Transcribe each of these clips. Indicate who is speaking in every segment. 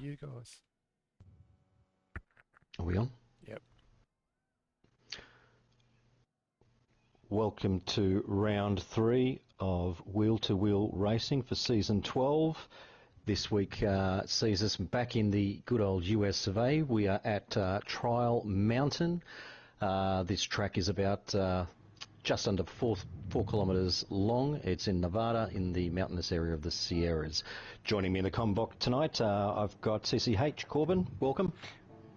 Speaker 1: you guys?
Speaker 2: Are we on?
Speaker 1: Yep.
Speaker 2: Welcome to round 3 of wheel-to-wheel racing for season 12. This week sees us back in the good old US of A. We are at Trial Mountain. This track is about just under 4 kilometres long. It's in Nevada in the mountainous area of the Sierras. Joining me in the Combok tonight, I've got CCH Corbin. Welcome.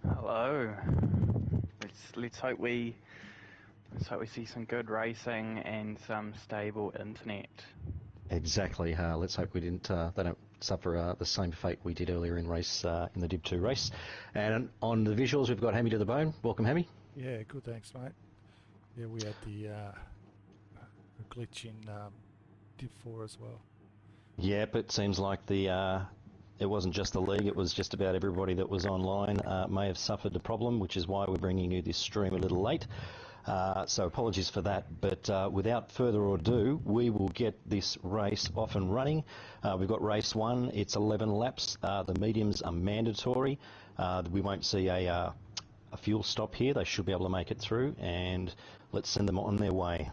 Speaker 3: Hello. Let's hope we see some good racing and some stable internet.
Speaker 2: Exactly. Let's hope we they don't suffer the same fate we did earlier in the W2W race. And on the visuals, we've got Hammy to the Bone. Welcome, Hammy.
Speaker 1: Yeah, good, thanks, mate. Yeah, we had the glitch in Div 4 as well.
Speaker 2: Yep, it seems like it wasn't just the league, it was just about everybody that was online may have suffered the problem, which is why we're bringing you this stream a little late. So apologies for that, but without further ado, we will get this race off and running. We've got race 1, it's 11 laps. The mediums are mandatory. We won't see a fuel stop here. They should be able to make it through, and let's send them on their way.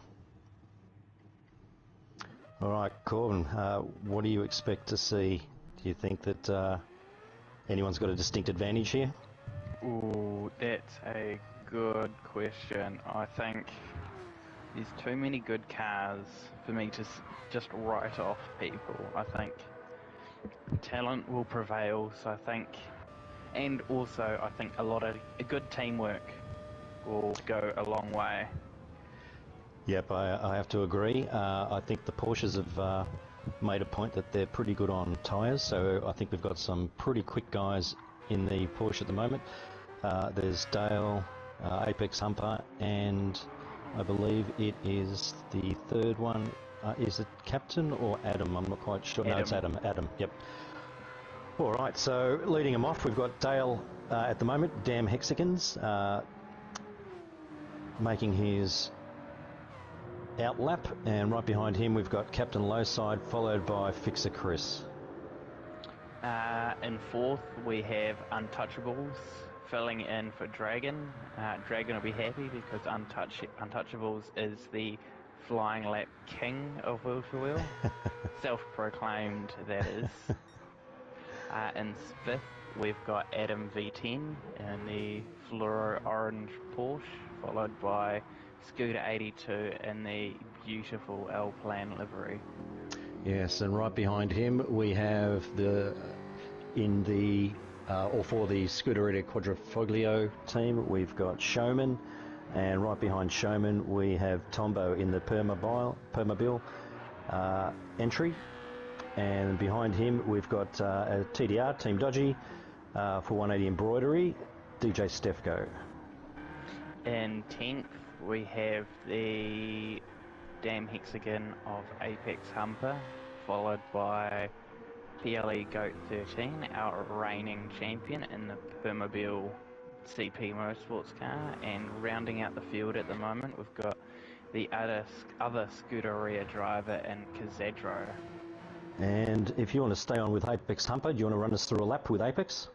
Speaker 2: All right, Corbin, what do you expect to see? Do you think that anyone's got a distinct advantage here?
Speaker 3: Ooh, that's a good question. I think there's too many good cars for me to just write off people. I think talent will prevail, so I think, and also I think a lot of good teamwork will go a long way.
Speaker 2: Yep, I have to agree. I think the Porsches have made a point that they're pretty good on tyres, so I think we've got some pretty quick guys in the Porsche at the moment. There's Dale, Apex Humper, and I believe it is the third one. Is it Captain or Adam? I'm not quite sure.
Speaker 3: Adam.
Speaker 2: No, it's Adam. Adam, yep. All right, so leading them off, we've got Dale at the moment, Damn Hexagons, making his outlap, and right behind him we've got Captain Lowside, followed by Fixer Chris.
Speaker 3: In fourth we have Untouchables filling in for Dragon. Dragon will be happy because Untouchables is the flying lap king of wheel to wheel. Self-proclaimed, that is. In fifth we've got Adam V10 in the fluoro orange Porsche, followed by Scooter 82 in the beautiful L-Plan livery.
Speaker 2: Yes, and right behind him we have for the Scuderia Quadrifoglio team, we've got Showman, and right behind Showman we have Tombo in the Permobil entry, and behind him we've got a TDR, Team Dodgy, for 180 embroidery, DJ Stefko.
Speaker 3: In 10th we have the Damn Hexagon of Apex Humper, followed by PLE Goat 13, our reigning champion in the Permobil CP Motorsports car, and rounding out the field at the moment we've got the other Scuderia driver in Cazadro.
Speaker 2: And if you want to stay on with Apex Humper, do you want to run us through a lap with Apex?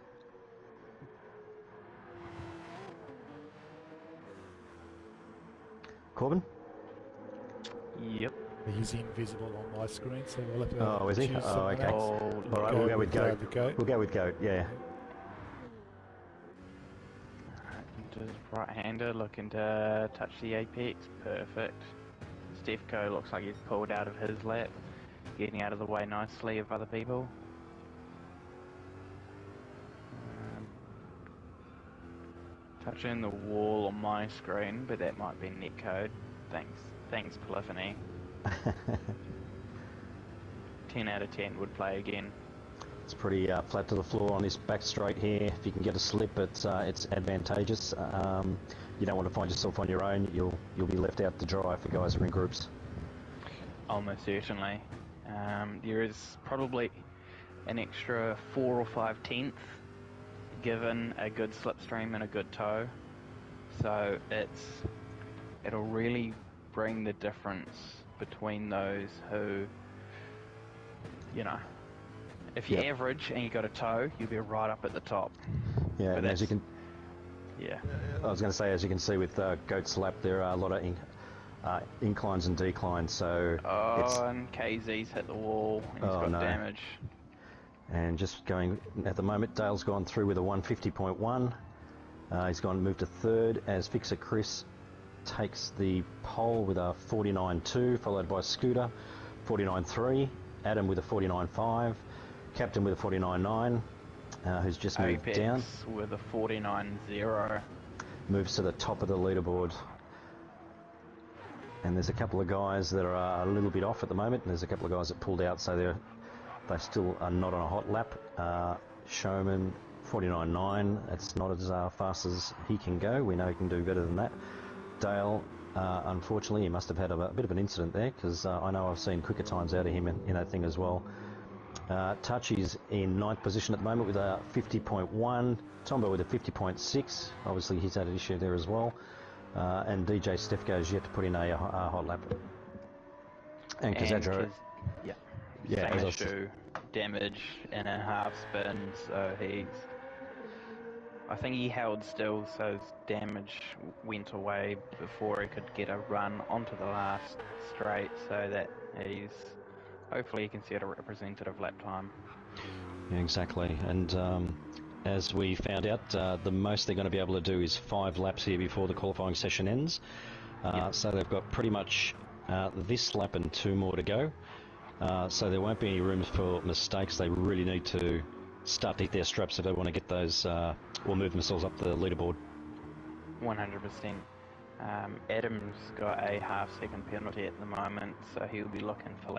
Speaker 2: Corbin?
Speaker 3: Yep.
Speaker 1: He's invisible on my screen, so we'll have to
Speaker 2: Oh, is he?
Speaker 1: choose
Speaker 2: Oh,
Speaker 1: someone
Speaker 2: okay.
Speaker 1: else.
Speaker 2: All right, we'll go with Goat. We'll go with Goat, yeah.
Speaker 3: Just right-hander looking to touch the apex. Perfect. Stefko looks like he's pulled out of his lap, getting out of the way nicely of other people. Touching the wall on my screen, but that might be netcode. Thanks, Polyphony. 10 out of 10 would play again.
Speaker 2: It's pretty flat to the floor on this back straight here. If you can get a slip, it's advantageous. You don't want to find yourself on your own. You'll be left out to dry if the guys are in groups.
Speaker 3: Almost certainly. There is probably an extra 4 or 5 tenths given a good slipstream and a good tow. So it'll really bring the difference between those who, If you
Speaker 2: Yep.
Speaker 3: average and you got a toe, you'll be right up at the top.
Speaker 2: Yeah,
Speaker 3: But
Speaker 2: and as you can,
Speaker 3: Yeah.
Speaker 2: I was going to say, as you can see with Goat's Lap, there are a lot of inclines and declines. So it's
Speaker 3: And KZ's hit the wall. And he's
Speaker 2: Oh,
Speaker 3: got
Speaker 2: no.
Speaker 3: damage.
Speaker 2: and just going at the moment. Dale's gone through with a 150.1. He's moved to third as Fixer Chris takes the pole with a 49.2, followed by Scooter 49.3, Adam with a 49.5, Captain with a 49.9, who's just moved
Speaker 3: Apex
Speaker 2: down,
Speaker 3: with a 49.0.
Speaker 2: moves to the top of the leaderboard. And there's a couple of guys that are a little bit off at the moment, and there's a couple of guys that pulled out, so they still are not on a hot lap. Showman 49.9, that's not as fast as he can go. We know he can do better than that. Dale, unfortunately, he must have had a bit of an incident there, because I know I've seen quicker times out of him in that thing as well. Touchy's in 9th position at the moment with a 50.1. Tombo with a 50.6. Obviously, he's had an issue there as well. And DJ Stefko's yet to put in a hot lap. And Kazadra,
Speaker 3: Same issue. Damage in a half spin, so I think he held still, so his damage went away before he could get a run onto the last straight, so that hopefully he can set a representative lap time.
Speaker 2: Yeah, exactly. And as we found out, the most they're going to be able to do is 5 laps here before the qualifying session ends. So they've got pretty much this lap and 2 more to go. So there won't be any room for mistakes. They really need to start to hit their straps if they want to get those or move themselves up the leaderboard.
Speaker 3: 100%. Adam's got a half-second penalty at the moment, so he'll be looking for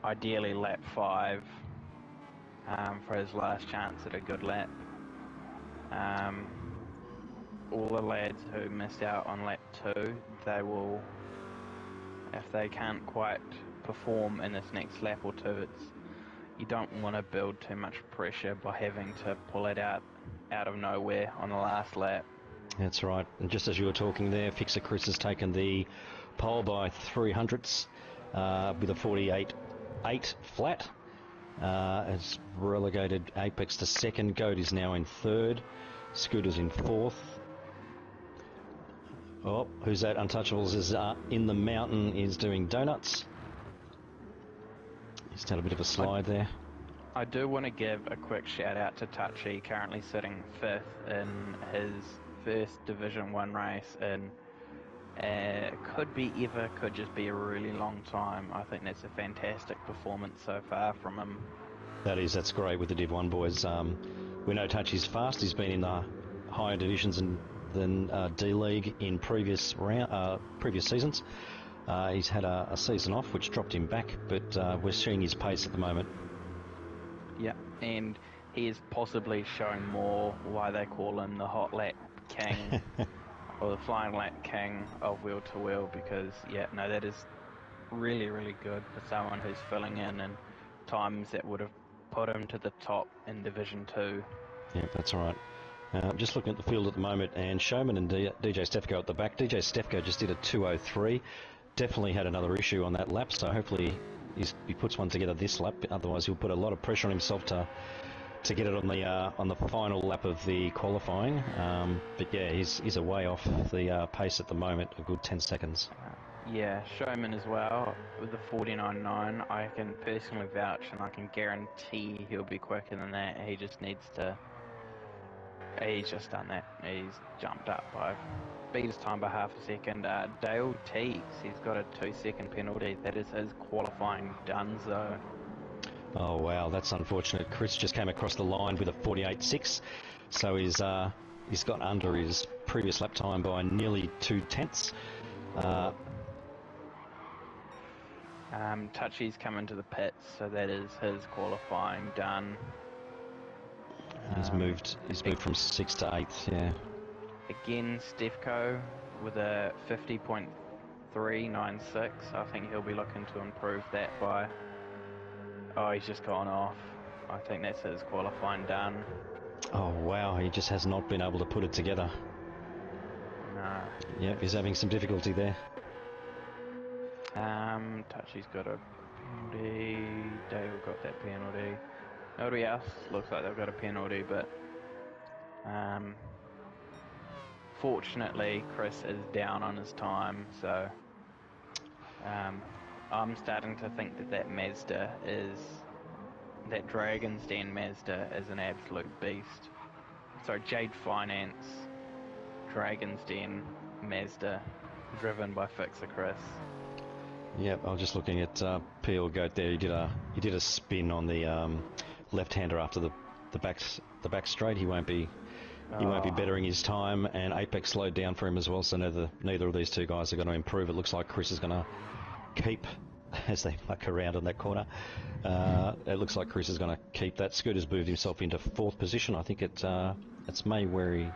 Speaker 3: ideally lap 5 for his last chance at a good lap. All the lads who missed out on lap 2, they will, if they can't quite perform in this next lap or 2, you don't want to build too much pressure by having to pull it out of nowhere on the last lap.
Speaker 2: That's right. And just as you were talking there, Fixer Chris has taken the pole by 300ths with a 48.8 flat. Has relegated Apex to 2nd. Goat is now in 3rd. Scooter's in 4th. Oh, who's that? Untouchables is in the mountain, is doing donuts. He's had a bit of a slide there.
Speaker 3: I do want to give a quick shout out to Touchy, currently sitting 5th in his first Division 1 race, and could just be a really long time. I think that's a fantastic performance so far from him.
Speaker 2: That's great with the Div 1 boys. We know Touchy's fast. He's been in the higher divisions than D League in previous seasons. He's had a season off, which dropped him back, but we're seeing his pace at the moment.
Speaker 3: Yeah, and he is possibly showing more why they call him the Hot Lap King or the Flying Lap King of wheel to wheel, because that is really, really good for someone who's filling in times that would have put him to the top in Division 2.
Speaker 2: Yeah, that's right. Just looking at the field at the moment, and Showman and DJ Stefko at the back. DJ Stefko just did a 2:03. Definitely had another issue on that lap, so hopefully he puts one together this lap. Otherwise, he'll put a lot of pressure on himself to get it on the final lap of the qualifying. But yeah, he's a way off the pace at the moment, a good 10 seconds.
Speaker 3: Yeah, Showman as well with the 49.9. I can personally vouch, and I can guarantee he'll be quicker than that. He just needs to. He's just done that. He's jumped up beat his time by half a second. Dale Teagues, he's got a 2-second penalty. That is his qualifying donezo.
Speaker 2: Oh wow, that's unfortunate. Chris just came across the line with a 48.6, so he's got under his previous lap time by nearly 2/10.
Speaker 3: Touchy's coming to the pits, so that is his qualifying done.
Speaker 2: He's moved from 6th to 8th, yeah.
Speaker 3: Again, Stefko with a 50.396. I think he'll be looking to improve that by... Oh, he's just gone off. I think that's his qualifying done.
Speaker 2: Oh wow, he just has not been able to put it together.
Speaker 3: No.
Speaker 2: Yep, he's having some difficulty there.
Speaker 3: Touchy's got a Penalty. Dale got that penalty. Nobody else looks like they've got a penalty, but fortunately Chris is down on his time, so I'm starting to think that Dragon's Den Mazda is an absolute beast. Sorry, Jade Finance Dragon's Den Mazda, driven by Fixer Chris.
Speaker 2: Yep, I was just looking at Peel Goat there. He did a spin on the left-hander after the back straight. He won't be bettering his time, and Apex slowed down for him as well. So neither of these two guys are going to improve. It looks like Chris is going to keep as they muck around in that corner. It looks like Chris is going to keep that. Scooter's moved himself into 4th position. I think it's May where he.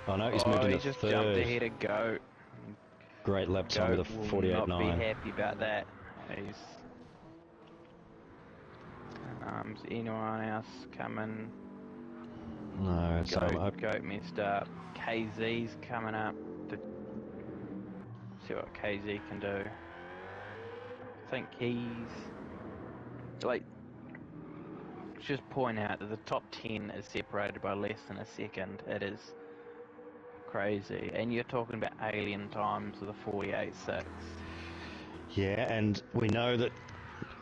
Speaker 2: Oh no, he's moved into 3rd.
Speaker 3: He just jumped ahead of Goat.
Speaker 2: Great lap time with a 48.9.
Speaker 3: Goat will not be happy about that. Is anyone else coming?
Speaker 2: No, it's
Speaker 3: Goat messed up. KZ's coming up. See what KZ can do. I think he's like. Just point out that the top 10 is separated by less than a second. It is crazy, and you're talking about alien times with a 48.6.
Speaker 2: Yeah, and we know that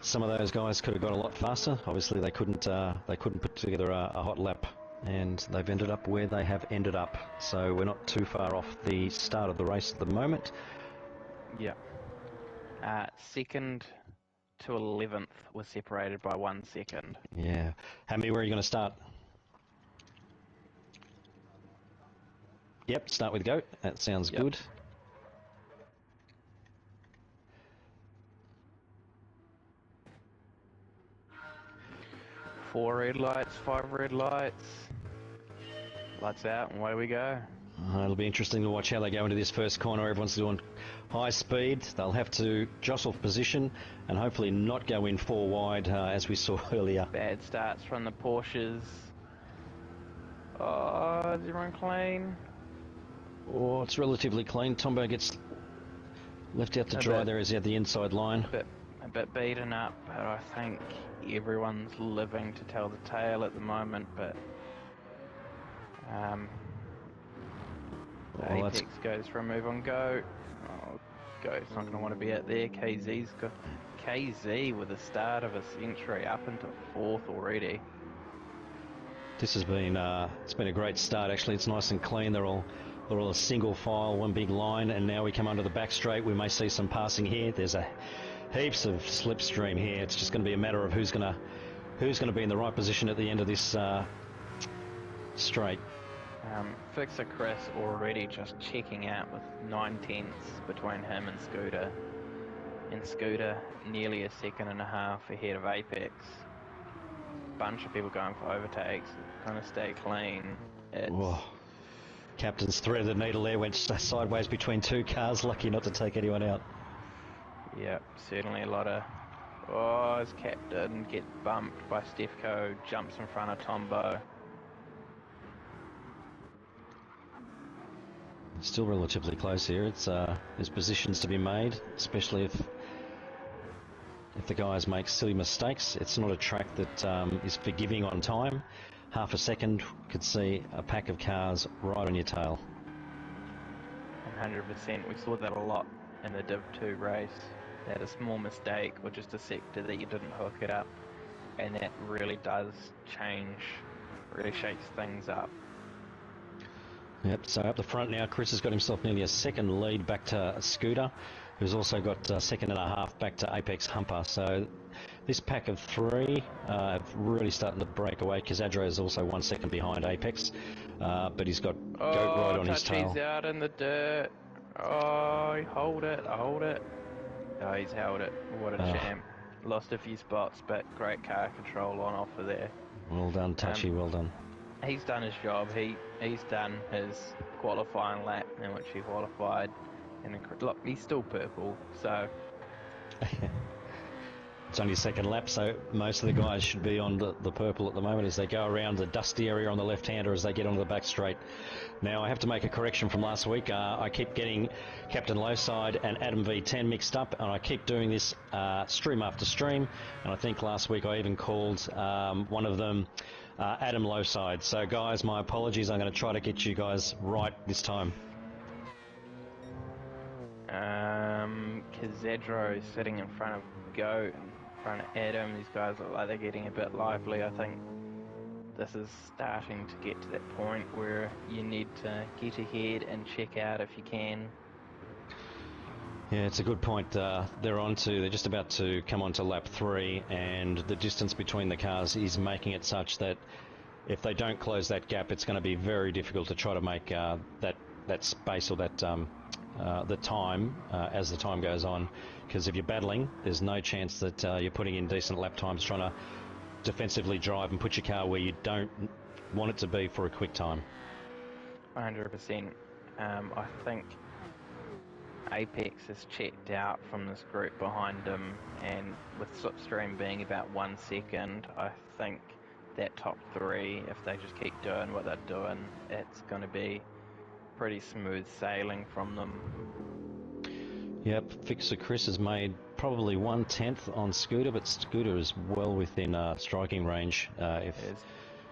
Speaker 2: some of those guys could have gone a lot faster. Obviously, they couldn't put together a hot lap, and they've ended up where they have ended up. So we're not too far off the start of the race at the moment.
Speaker 3: Yeah. 2nd to 11th was separated by 1 second.
Speaker 2: Yeah. Hammy, where are you going to start? Yep, start with Goat. That sounds good.
Speaker 3: 4 red lights, 5 red lights. Lights out, and away we go.
Speaker 2: It'll be interesting to watch how they go into this first corner. Everyone's doing high speed. They'll have to jostle position and hopefully not go in 4 wide as we saw earlier.
Speaker 3: Bad starts from the Porsches. Oh, is everyone clean?
Speaker 2: Oh, it's relatively clean. Tombo gets left out to dry there as he had the inside line.
Speaker 3: A bit beaten up, but I think everyone's living to tell the tale at the moment, but Apex goes for a move on Goat. Oh, Goat's not going to want to be out there. KZ's got KZ with the start of a century up into 4th already.
Speaker 2: This has been it's been a great start actually. It's nice and clean. They're all a single file, one big line, and now we come under the back straight. We may see some passing here. There's heaps of slipstream here. It's just going to be a matter of who's going to be in the right position at the end of this straight.
Speaker 3: Fixer Chris already just checking out with 9/10 between him and Scooter. And Scooter nearly a second and a half ahead of Apex. Bunch of people going for overtakes, trying to stay clean.
Speaker 2: Captain's threaded the needle there, went sideways between 2 cars, lucky not to take anyone out.
Speaker 3: Yep, certainly a lot of... Oh, his captain gets bumped by Stefco, jumps in front of Tombo.
Speaker 2: Still relatively close here. It's there's positions to be made, especially if the guys make silly mistakes. It's not a track that is forgiving on time. Half a second could see a pack of cars right on your tail.
Speaker 3: 100%. We saw that a lot in the Div 2 race. That a small mistake or just a sector that you didn't hook it up, and that really does change, really shakes things up.
Speaker 2: Yep, so up the front now, Chris has got himself nearly a second lead back to Scooter, who's also got a second and a half back to Apex Humper. So this pack of 3 have really starting to break away. Kazadro is also 1 second behind Apex, but he's got Goat right on his tail.
Speaker 3: He's out in the dirt. Oh, hold it. Oh, he's held it. What a champ. Lost a few spots, but great car control on offer there.
Speaker 2: Well done, Touchy, well done.
Speaker 3: He's done his job. He's done his qualifying lap in which he qualified. And look, he's still purple, so
Speaker 2: It's only second lap, so most of the guys should be on the purple at the moment as they go around the dusty area on the left-hander as they get onto the back straight. Now, I have to make a correction from last week. I keep getting Captain Lowside and Adam V10 mixed up, and I keep doing this stream after stream. And I think last week I even called one of them Adam Lowside. So, guys, my apologies. I'm going to try to get you guys right this time.
Speaker 3: Kazedro sitting in front of Goat, in front of Adam. These guys look like they're getting a bit lively. I think this is starting to get to that point where you need to get ahead and check out if you can.
Speaker 2: Yeah, it's a good point. They're just about to come on to lap 3, and the distance between the cars is making it such that if they don't close that gap, it's going to be very difficult to try to make that space or that the time as the time goes on. Because if you're battling, there's no chance that you're putting in decent lap times trying to defensively drive and put your car where you don't want it to be for a quick time.
Speaker 3: 100%. I think Apex is checked out from this group behind him, and with slipstream being about 1 second, I think that top 3, if they just keep doing what they're doing, it's going to be pretty smooth sailing from them.
Speaker 2: Yep, Fixer Chris has made probably 1/10 on Scooter, but Scooter is well within striking range. If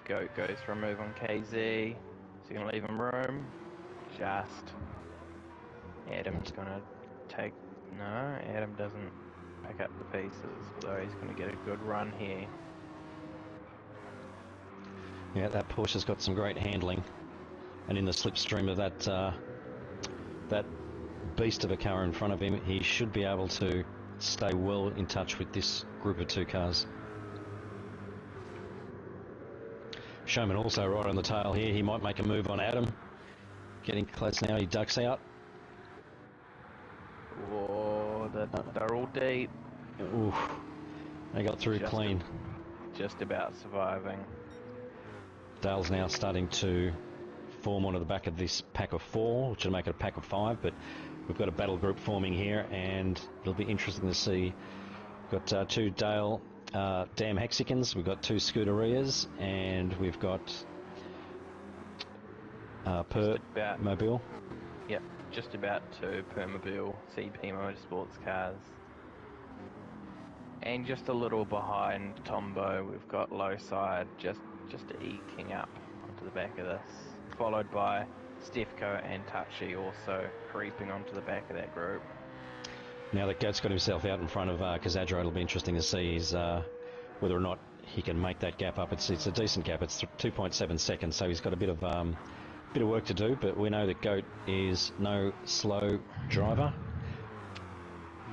Speaker 3: Goat goes for a move on KZ, is he going to leave him room? Just. Adam's going to take... No, Adam doesn't pick up the pieces, although he's going to get a good run here.
Speaker 2: Yeah, that Porsche's got some great handling. And in the slipstream of that beast of a car in front of him, he should be able to stay well in touch with this group of 2 cars. Showman also right on the tail here. He might make a move on Adam. Getting close now, he ducks out.
Speaker 3: Whoa, they're all deep.
Speaker 2: Oof, they got through clean.
Speaker 3: Just about surviving.
Speaker 2: Dale's now starting to form onto the back of this pack of 4, which will make it a pack of 5, but we've got a battle group forming here, and it'll be interesting to see. We've got 2 Dale Damn Hexicans, we've got 2 Scooterias, and we've got Mobile.
Speaker 3: Yep, just about 2 Permobile CP Motorsports cars. And just a little behind Tombo, we've got Lowside just eking up onto the back of this, followed by Stefko and Touchy also creeping onto the back of that group.
Speaker 2: Now that Goat's got himself out in front of Kazadro, it'll be interesting to see whether or not he can make that gap up. It's a decent gap. It's 2.7 seconds, so he's got a bit of work to do. But we know that Goat is no slow driver.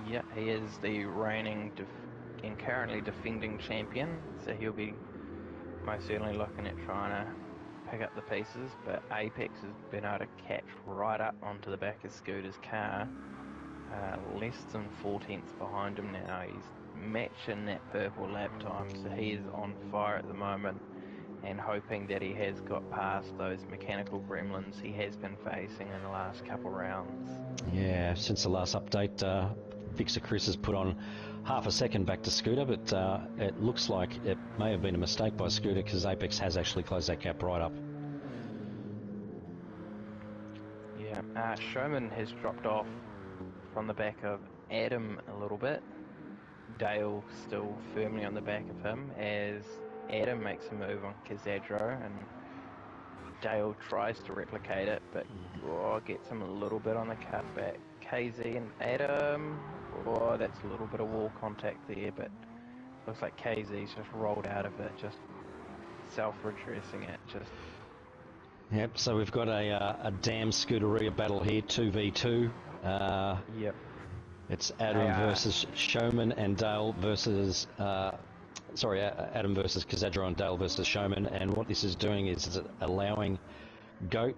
Speaker 3: Yeah, he is the reigning and currently defending champion, so he'll be most certainly looking at trying to pick up the pieces, but Apex has been able to catch right up onto the back of Scooter's car, less than 4/10 behind him now. He's matching that purple lap time, so he is on fire at the moment and hoping that he has got past those mechanical gremlins he has been facing in the last couple rounds.
Speaker 2: Yeah, since the last update, Fixer Chris has put on half a second back to Scooter, but it looks like it may have been a mistake by Scooter because Apex has actually closed that gap right up.
Speaker 3: Yeah, Showman has dropped off from the back of Adam a little bit. Dale still firmly on the back of him as Adam makes a move on Kazadro, and Dale tries to replicate it, but gets him a little bit on the cutback. KZ and Adam, that's a little bit of wall contact there, but looks like KZ's just rolled out of it, just self-redressing it.
Speaker 2: Yep, so we've got a damn Scooteria battle here, 2v2.
Speaker 3: Yep.
Speaker 2: It's Adam versus Showman and Dale versus... Adam versus Kazadro and Dale versus Showman, and what this is doing is allowing Goat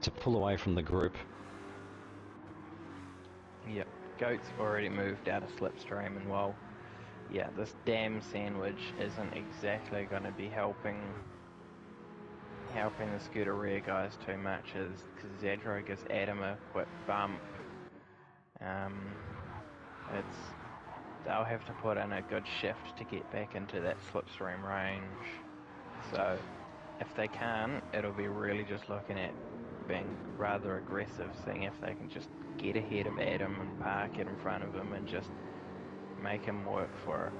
Speaker 2: to pull away from the group.
Speaker 3: Yep, Goat's already moved out of slipstream, and this damn sandwich isn't exactly going to be helping the Scooter rear guys too much, as Kazadro gives Adam a quick bump. they'll have to put in a good shift to get back into that slipstream range. So if they can't, it'll be really just looking at being rather aggressive, seeing if they can just get ahead of Adam and park it in front of him and just make him work for it.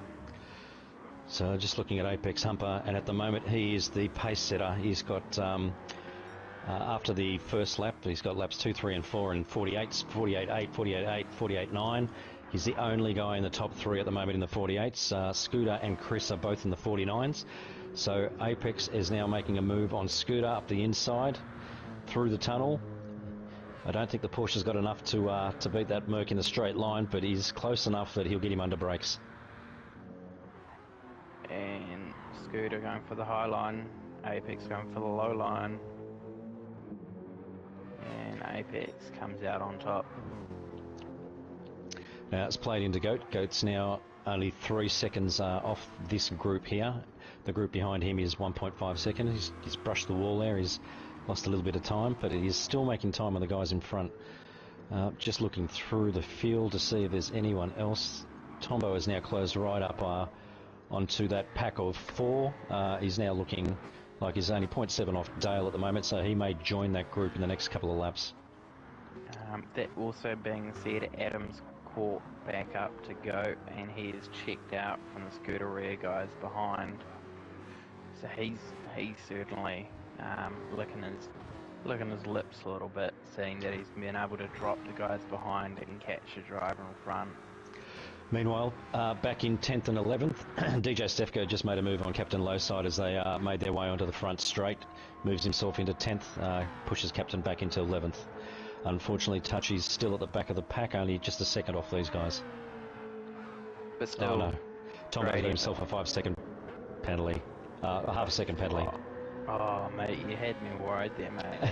Speaker 2: So just looking at Apex Humper, and at the moment he is the pace setter. He's got, after the first lap, he's got laps 2, 3 and 4 and 48s, 48.8, 48.8, 48.9. He's the only guy in the top 3 at the moment in the 48s. Scooter and Chris are both in the 49s. So Apex is now making a move on Scooter up the inside, through the tunnel. I don't think the Porsche's got enough to beat that Merc in the straight line, but he's close enough that he'll get him under brakes.
Speaker 3: And Scooter going for the high line, Apex going for the low line, and Apex comes out on top.
Speaker 2: Now it's played into Goat. Goat's now only 3 seconds off this group here. The group behind him is 1.5 seconds. He's brushed the wall there. He's lost a little bit of time, but he is still making time on the guys in front. Just looking through the field to see if there's anyone else. Tombo has now closed right up onto that pack of 4. He's now looking like he's only 0.7 off Dale at the moment, so he may join that group in the next couple of laps.
Speaker 3: That also being said, Adam's caught back up to Goat, and he is checked out from the Scooter rear guys behind. So he's certainly licking his lips a little bit, seeing that he's been able to drop the guys behind and catch a driver in front.
Speaker 2: Meanwhile, back in 10th and 11th, DJ Stefko just made a move on Captain Lowside as they made their way onto the front straight, moves himself into 10th, pushes Captain back into 11th. Unfortunately, Touchy's still at the back of the pack, only just a second off these guys.
Speaker 3: But still,
Speaker 2: no. Tombo got himself a 5-second penalty, a half-a-second penalty.
Speaker 3: Oh, mate, you had me worried there, mate.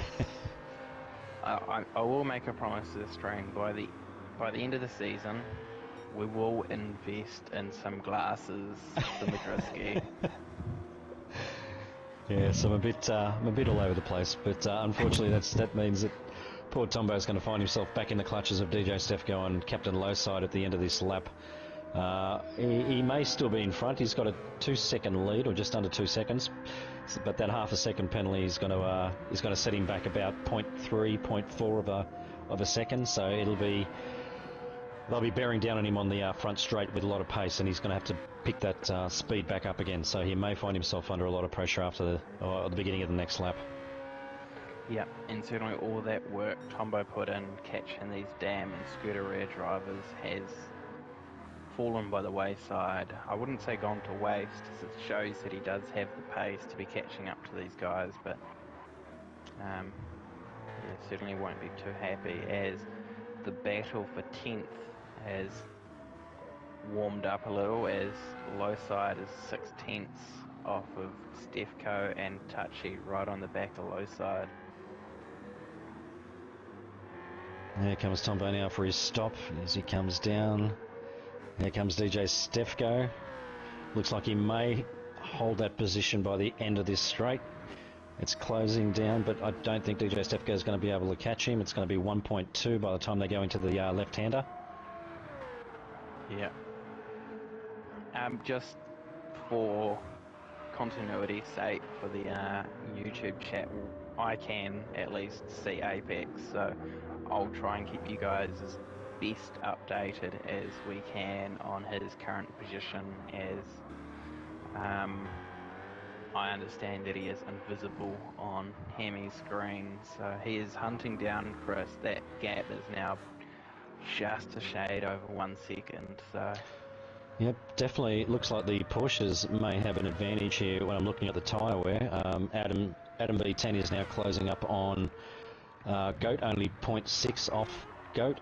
Speaker 3: I will make a promise to the stream. By the end of the season, we will invest in some glasses for McGrisky.
Speaker 2: Yeah, so I'm a bit all over the place, but unfortunately that means that poor Tombo's going to find himself back in the clutches of DJ Stefko and Captain Lowside at the end of this lap. He may still be in front. He's got a 2-second lead, or just under 2 seconds, but that half-a-second penalty is going to set him back about 0.3, 0.4 of a second. So they'll be bearing down on him on the front straight with a lot of pace, and he's going to have to pick that speed back up again. So he may find himself under a lot of pressure after the beginning of the next lap.
Speaker 3: Yeah, and certainly all that work Tombo put in catching these damn and Scooter rear drivers has fallen by the wayside. I wouldn't say gone to waste, as it shows that he does have the pace to be catching up to these guys, but certainly won't be too happy as the battle for 10th has warmed up a little, as Lowside is 6/10 off of Stefko and Touchy right on the back of Lowside.
Speaker 2: There comes Tombo now for his stop as he comes down. Here comes DJ Stefko. Looks like he may hold that position by the end of this straight. It's closing down, but I don't think DJ Stefko is going to be able to catch him. It's going to be 1.2 by the time they go into the left-hander.
Speaker 3: Yeah. Just for continuity's sake for the YouTube chat, I can at least see Apex, so I'll try and keep you guys as best updated as we can on his current position, as I understand that he is invisible on Hemi's screen, so he is hunting down Chris. That gap is now just a shade over 1 second, so...
Speaker 2: Yep, definitely. It looks like the Porsches may have an advantage here when I'm looking at the tyre wear. Adam B10 is now closing up on Goat, only 0.6 off Goat.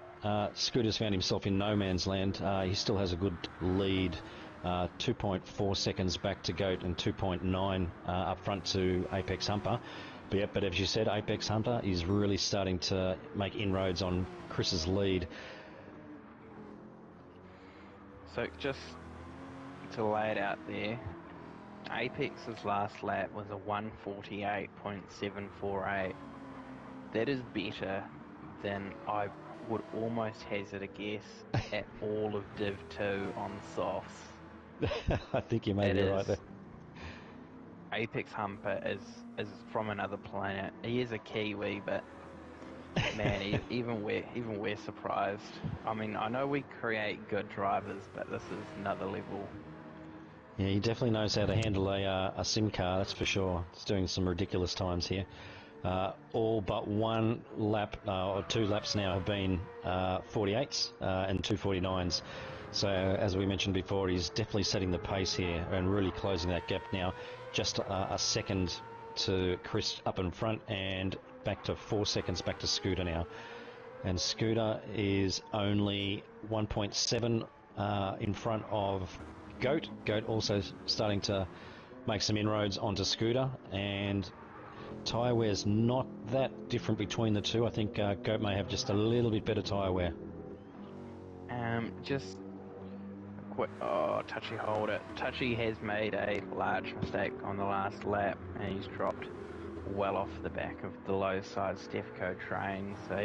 Speaker 2: Scooter's found himself in no man's land. He still has a good lead, 2.4 seconds back to Goat and 2.9 up front to Apex Humper. But as you said, Apex Humper is really starting to make inroads on Chris's lead.
Speaker 3: So just to lay it out there, Apex's last lap was a 1:48.748. That is better than I would almost hazard a guess at all of Div 2 on softs.
Speaker 2: I think you may
Speaker 3: It
Speaker 2: be right
Speaker 3: is
Speaker 2: there.
Speaker 3: Apex Humper is from another planet. He is a Kiwi, but man, even we're surprised. I mean, I know we create good drivers, but this is another level.
Speaker 2: Yeah, he definitely knows how to handle a sim car, that's for sure. It's doing some ridiculous times here. All but one lap, or 2 laps now have been 48s and 2 49s. So, as we mentioned before, he's definitely setting the pace here and really closing that gap now. Just a second to Chris up in front and back to 4 seconds back to Scooter now. And Scooter is only 1.7 in front of Goat. Goat also starting to make some inroads onto Scooter, and tyre wear's not that different between the two. I think Goat may have just a little bit better tyre wear.
Speaker 3: Just a quick, Touchy hold it. Touchy has made a large mistake on the last lap, and he's dropped well off the back of the low side Stefco train, so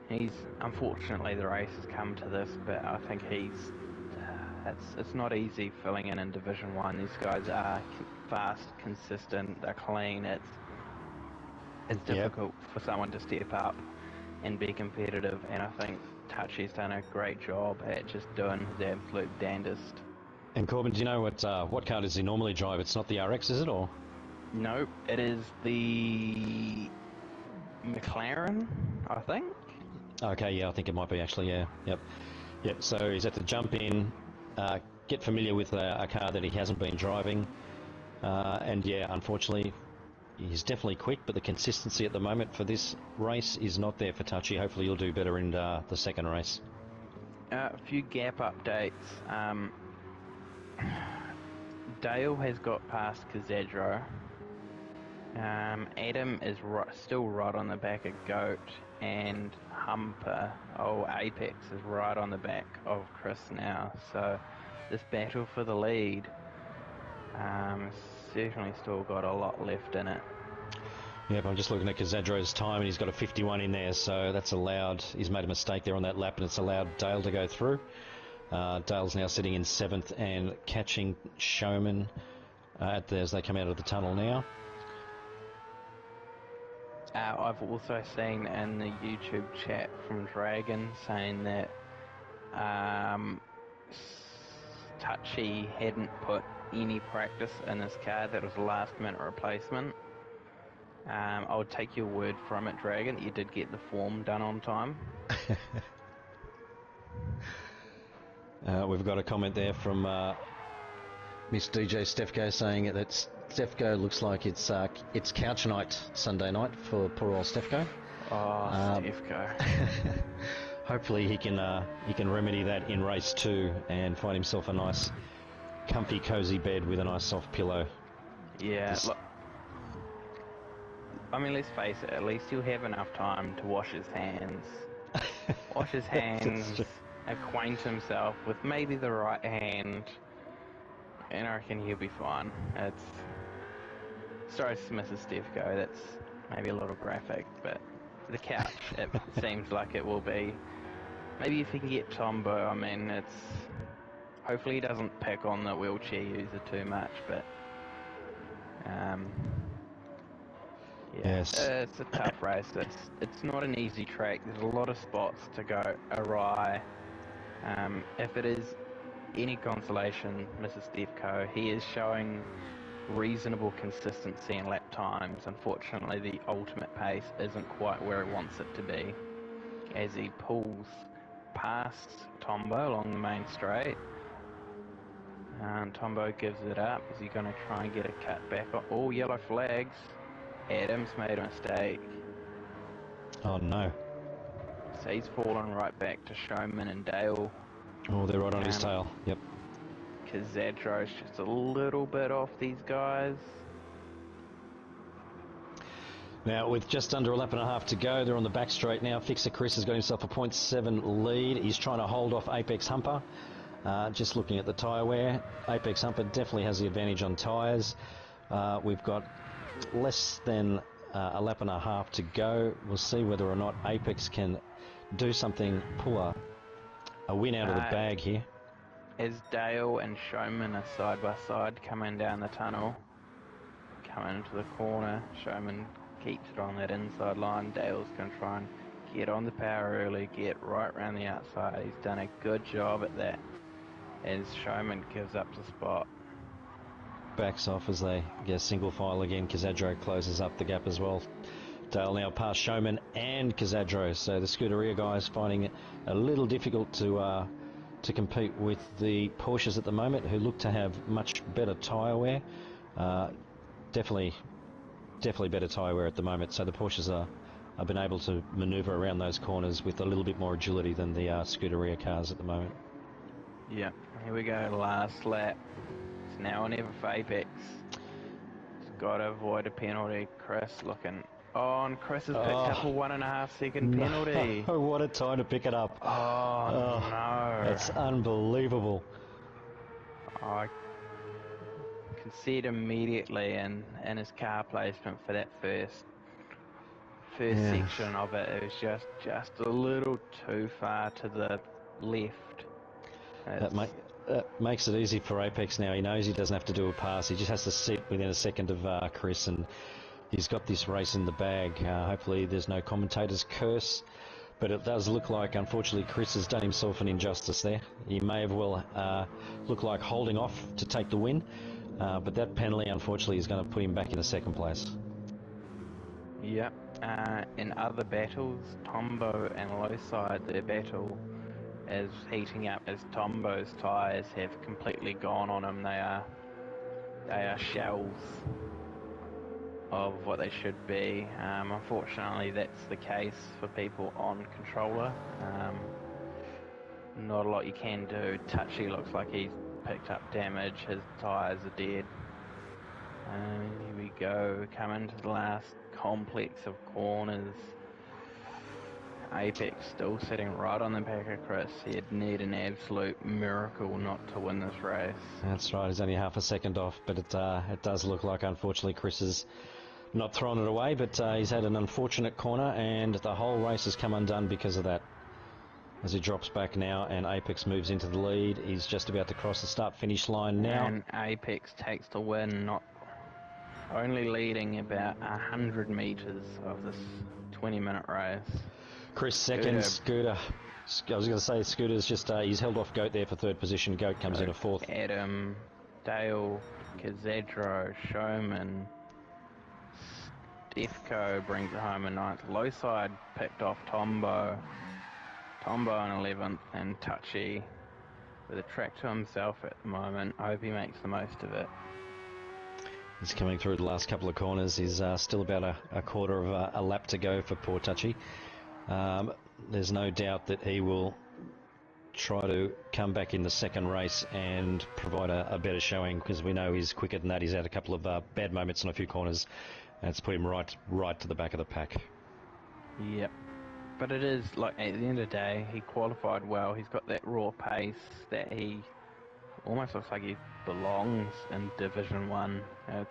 Speaker 3: he's unfortunately the race has come to this, but I think it's not easy filling in Division 1. These guys are fast, consistent, they're clean. It's difficult for someone to step up and be competitive, and I think Touchy's done a great job at just doing his absolute damnedest.
Speaker 2: And Corbin, do you know what car does he normally drive? It's not the RX, is it, or?
Speaker 3: Nope, it is the McLaren, I think.
Speaker 2: Okay, yeah, I think it might be actually, yeah. Yep, so he's had to jump in, get familiar with a car that he hasn't been driving, and yeah, unfortunately, he's definitely quick, but the consistency at the moment for this race is not there for Touchy. Hopefully he'll do better in the second race.
Speaker 3: A few gap updates. Dale has got past Cazadro. Adam is still right on the back of Goat, and Humper, Apex, is right on the back of Chris now. So this battle for the lead certainly still got a lot left in it.
Speaker 2: Yep, I'm just looking at Cazadro's time, and he's got a 51 in there, so that's allowed. He's made a mistake there on that lap, and it's allowed Dale to go through. Dale's now sitting in 7th and catching Showman as they come out of the tunnel now.
Speaker 3: I've also seen in the YouTube chat from Dragon saying that Touchy hadn't put any practice in his car. That was a last minute replacement. I would take your word from it, Dragon, that you did get the form done on time.
Speaker 2: We've got a comment there from Miss DJ Stefco saying that Stefco looks like it's couch night Sunday night for poor old Stefco.
Speaker 3: Stefco.
Speaker 2: Hopefully he can remedy that in race 2 and find himself a nice, comfy, cozy bed with a nice soft pillow.
Speaker 3: Yeah, look, I mean, let's face it, at least he'll have enough time to wash his hands. Acquaint himself with maybe the right hand, and I reckon he'll be fine. Sorry, Mrs. Stefco, that's maybe a little graphic, but the couch, it seems like it will be. Maybe if he can get Tombo, I mean, hopefully he doesn't pick on the wheelchair user too much, but
Speaker 2: Yes.
Speaker 3: It's a tough race. It's not an easy track. There's a lot of spots to go awry. If it is any consolation, Mrs. Stefco, he is showing reasonable consistency in lap times. Unfortunately, the ultimate pace isn't quite where he wants it to be. As he pulls past Tombo along the main straight, and Tombo gives it up. Is he going to try and get a cut back? Oh, yellow flags. Adam's made a mistake.
Speaker 2: Oh no.
Speaker 3: So he's fallen right back to Showman and Dale.
Speaker 2: Oh, they're right on his tail. Yep.
Speaker 3: Cazadro's just a little bit off these guys.
Speaker 2: Now, with just under a lap and a half to go, they're on the back straight now. Fixer Chris has got himself a 0.7 lead. He's trying to hold off Apex Humper. Just looking at the tyre wear, Apex Humper definitely has the advantage on tyres. We've got less than a lap and a half to go. We'll see whether or not Apex can do something, pull a win out of the bag here.
Speaker 3: As Dale and Showman are side by side coming down the tunnel, coming into the corner, Showman keeps it on that inside line. Dale's going to try and get on the power early, get right around the outside. He's done a good job at that as Showman gives up the spot.
Speaker 2: Backs off as they get single file again. Kazadro closes up the gap as well. Dale now past Showman and Kazadro, so the Scuderia guys finding it a little difficult to compete with the Porsches at the moment, who look to have much better tyre wear. Definitely better tyre wear at the moment, so the Porsches have been able to manoeuvre around those corners with a little bit more agility than the Scuderia cars at the moment.
Speaker 3: Yeah, here we go, last lap. It's now or never for Apex. It's got to avoid a penalty. Chris looking on. Chris has picked up a 1.5 second penalty.
Speaker 2: No, what a time to pick it up.
Speaker 3: Oh no.
Speaker 2: That's unbelievable.
Speaker 3: I can see it immediately in his car placement for that first section of it. It was just a little too far to the left.
Speaker 2: That makes it easy for Apex now. He knows he doesn't have to do a pass. He just has to sit within a second of Chris, and he's got this race in the bag. Hopefully there's no commentator's curse, but it does look like, unfortunately, Chris has done himself an injustice there. He may have well looked like holding off to take the win, but that penalty, unfortunately, is going to put him back in a second place.
Speaker 3: Yep. In other battles, Tombo and Lowside, their battle is heating up as Tombo's tyres have completely gone on him. They are shells of what they should be. Unfortunately, that's the case for people on controller. Not a lot you can do. Touchy looks like he's picked up damage. His tyres are dead. Here we go, coming to the last complex of corners. Apex still sitting right on the back of Chris. He'd need an absolute miracle not to win this race.
Speaker 2: That's right, he's only half a second off, but it does look like, unfortunately, Chris has not thrown it away, but he's had an unfortunate corner, and the whole race has come undone because of that. As he drops back now, and Apex moves into the lead. He's just about to cross the start-finish line now.
Speaker 3: And Apex takes the win, not only leading about 100 metres of this 20-minute race.
Speaker 2: Chris second, Scooter. I was going to say Scooter's just, he's held off Goat there for third position. Goat comes in a fourth.
Speaker 3: Adam, Dale, Kazadro, Showman, Defco brings it home in ninth. Lowside picked off Tombo in 11th, and Touchy with a track to himself at the moment. I hope he makes the most of it.
Speaker 2: He's coming through the last couple of corners. He's still about a quarter of a lap to go for poor Touchy. There's no doubt that he will try to come back in the second race and provide a better showing, because we know he's quicker than that. He's had a couple of bad moments on a few corners, and it's put him right to the back of the pack.
Speaker 3: Yep. But it is, like, at the end of the day, he qualified well. He's got that raw pace that he almost looks like he belongs in Division 1. It's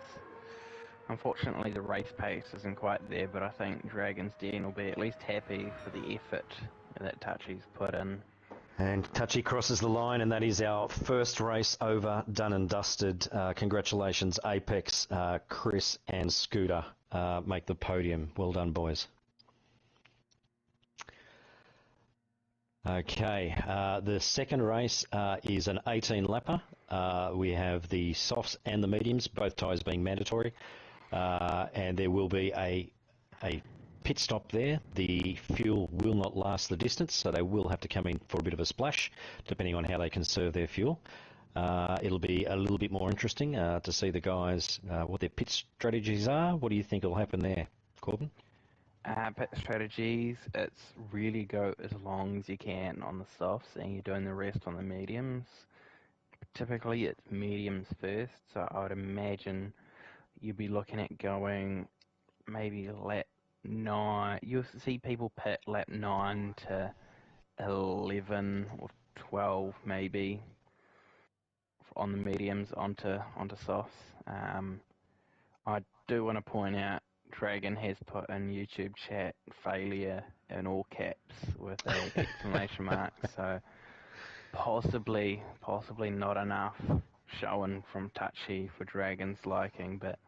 Speaker 3: unfortunately the race pace isn't quite there, but I think Dragon's Den will be at least happy for the effort that Touchy's put in.
Speaker 2: And Touchy crosses the line, and that is our first race over, done and dusted. Congratulations, Apex, Chris and Scooter make the podium. Well done, boys. Okay, the second race is an 18-lapper. We have the softs and the mediums, both tyres being mandatory, and there will be a pit stop there. The fuel will not last the distance, so they will have to come in for a bit of a splash, depending on how they conserve their fuel. It'll be a little bit more interesting to see the guys, what their pit strategies are. What do you think will happen there, Corbin?
Speaker 3: Pit strategies, it's really go as long as you can on the softs, and you're doing the rest on the mediums. Typically it's mediums first, so I would imagine you'd be looking at going maybe lap 9. You'll see people pit lap 9 to 11 or 12 maybe on the mediums onto softs. I do want to point out Dragon has put in YouTube chat failure in all caps with a exclamation mark. So possibly not enough showing from Touchy for Dragon's liking, but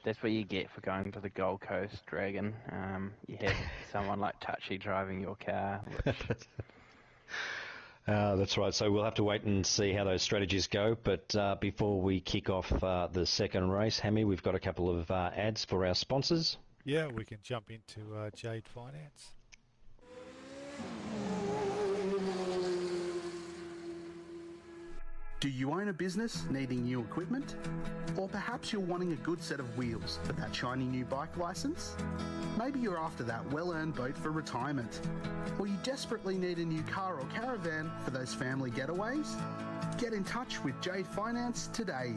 Speaker 3: that's what you get for going to the Gold Coast, Dragon. You have someone like Touchy driving your car, which...
Speaker 2: That's right. So we'll have to wait and see how those strategies go. But before we kick off the second race, Hammy, we've got a couple of ads for our sponsors.
Speaker 1: Yeah, we can jump into Jade Finance.
Speaker 4: Do you own a business needing new equipment? Or perhaps you're wanting a good set of wheels for that shiny new bike license? Maybe you're after that well-earned boat for retirement. Or you desperately need a new car or caravan for those family getaways? Get in touch with Jade Finance today.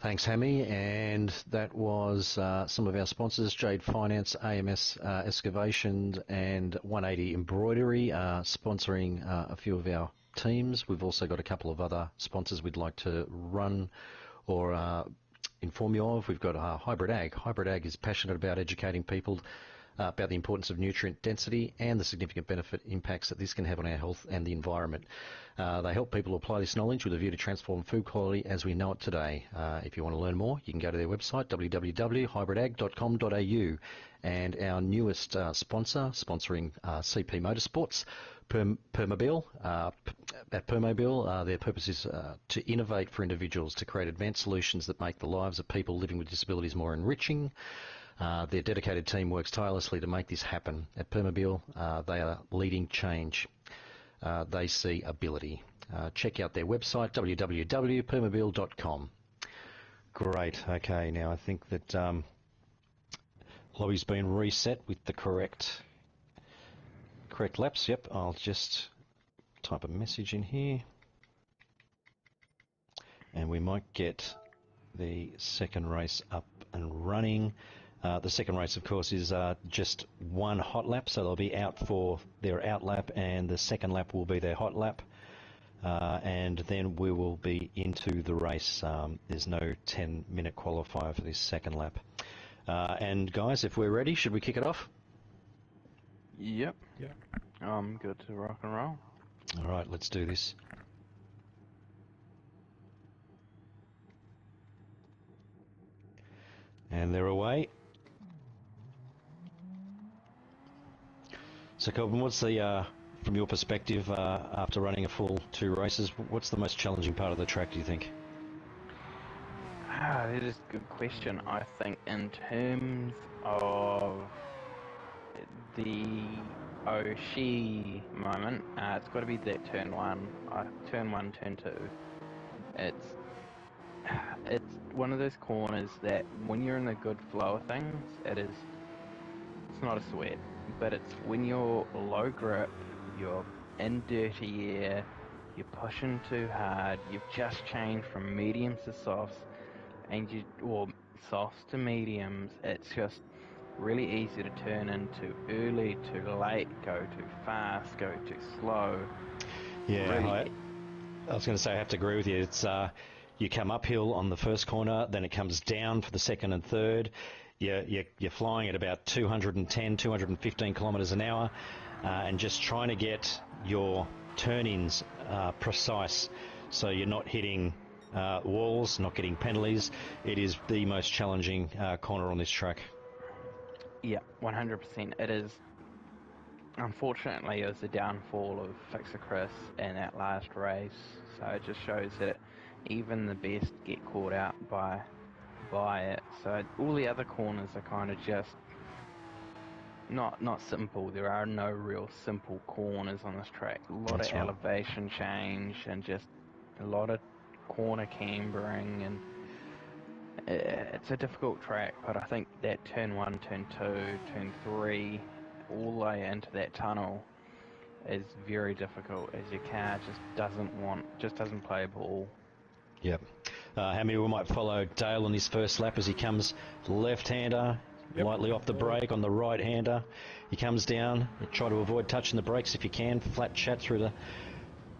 Speaker 2: Thanks, Hammy. And that was some of our sponsors, Jade Finance, AMS Excavations and 180 Embroidery, sponsoring a few of our teams. We've also got a couple of other sponsors we'd like to run or inform you of. We've got Hybrid Ag. Hybrid Ag is passionate about educating people about the importance of nutrient density and the significant benefit impacts that this can have on our health and the environment. They help people apply this knowledge with a view to transform food quality as we know it today. If you want to learn more, you can go to their website, www.hybridag.com.au. And our newest sponsor, sponsoring CP Motorsports, Permobil. At Permobil, their purpose is to innovate for individuals, to create advanced solutions that make the lives of people living with disabilities more enriching. Their dedicated team works tirelessly to make this happen. At Permobil, they are leading change. They see ability. Check out their website, www.permobil.com. Great. Okay, now I think that lobby's been reset with the correct laps. Yep, I'll just type a message in here. And we might get the second race up and running. The second race, of course, is just one hot lap, so they'll be out for their out lap, and the second lap will be their hot lap, and then we will be into the race. There's no 10-minute qualifier for this second lap. And guys, if we're ready, should we kick it off?
Speaker 3: Yep. I'm good to rock and roll.
Speaker 2: All right, let's do this. And they're away. So, Colvin, what's the, from your perspective, after running a full 2 races, what's the most challenging part of the track, do you think?
Speaker 3: That is a good question. I think in terms of the Oshii moment, it's got to be that turn 1, turn 2. It's one of those corners that when you're in the good flow of things, it's not a sweat. But it's when you're low grip, you're in dirty air, you're pushing too hard, you've just changed from mediums to softs, or softs to mediums, it's just really easy to turn into early, too late, go too fast, go too slow.
Speaker 2: Yeah,
Speaker 3: really,
Speaker 2: I was going to say I have to agree with you. It's you come uphill on the first corner, then it comes down for the second and third. You're flying at about 210, 215 kilometres an hour, and just trying to get your turn-ins precise, so you're not hitting walls, not getting penalties. It is the most challenging corner on this track.
Speaker 3: Yeah, 100%. It is. Unfortunately, it was the downfall of Fixer Chris in that last race, so it just shows that even the best get caught out by it. So all the other corners are kind of just not simple. There are no real simple corners on this track. A lot
Speaker 2: That's
Speaker 3: of
Speaker 2: right.
Speaker 3: elevation change and just a lot of corner cambering, and it's a difficult track. But I think that turn 1, turn 2, turn 3, all the way into that tunnel is very difficult, as your car just doesn't play ball.
Speaker 2: Yep. How many we might follow Dale on his first lap as he comes left-hander,
Speaker 1: Yep.
Speaker 2: lightly off the brake on the right-hander. He comes down, you try to avoid touching the brakes if you can, flat chat through the...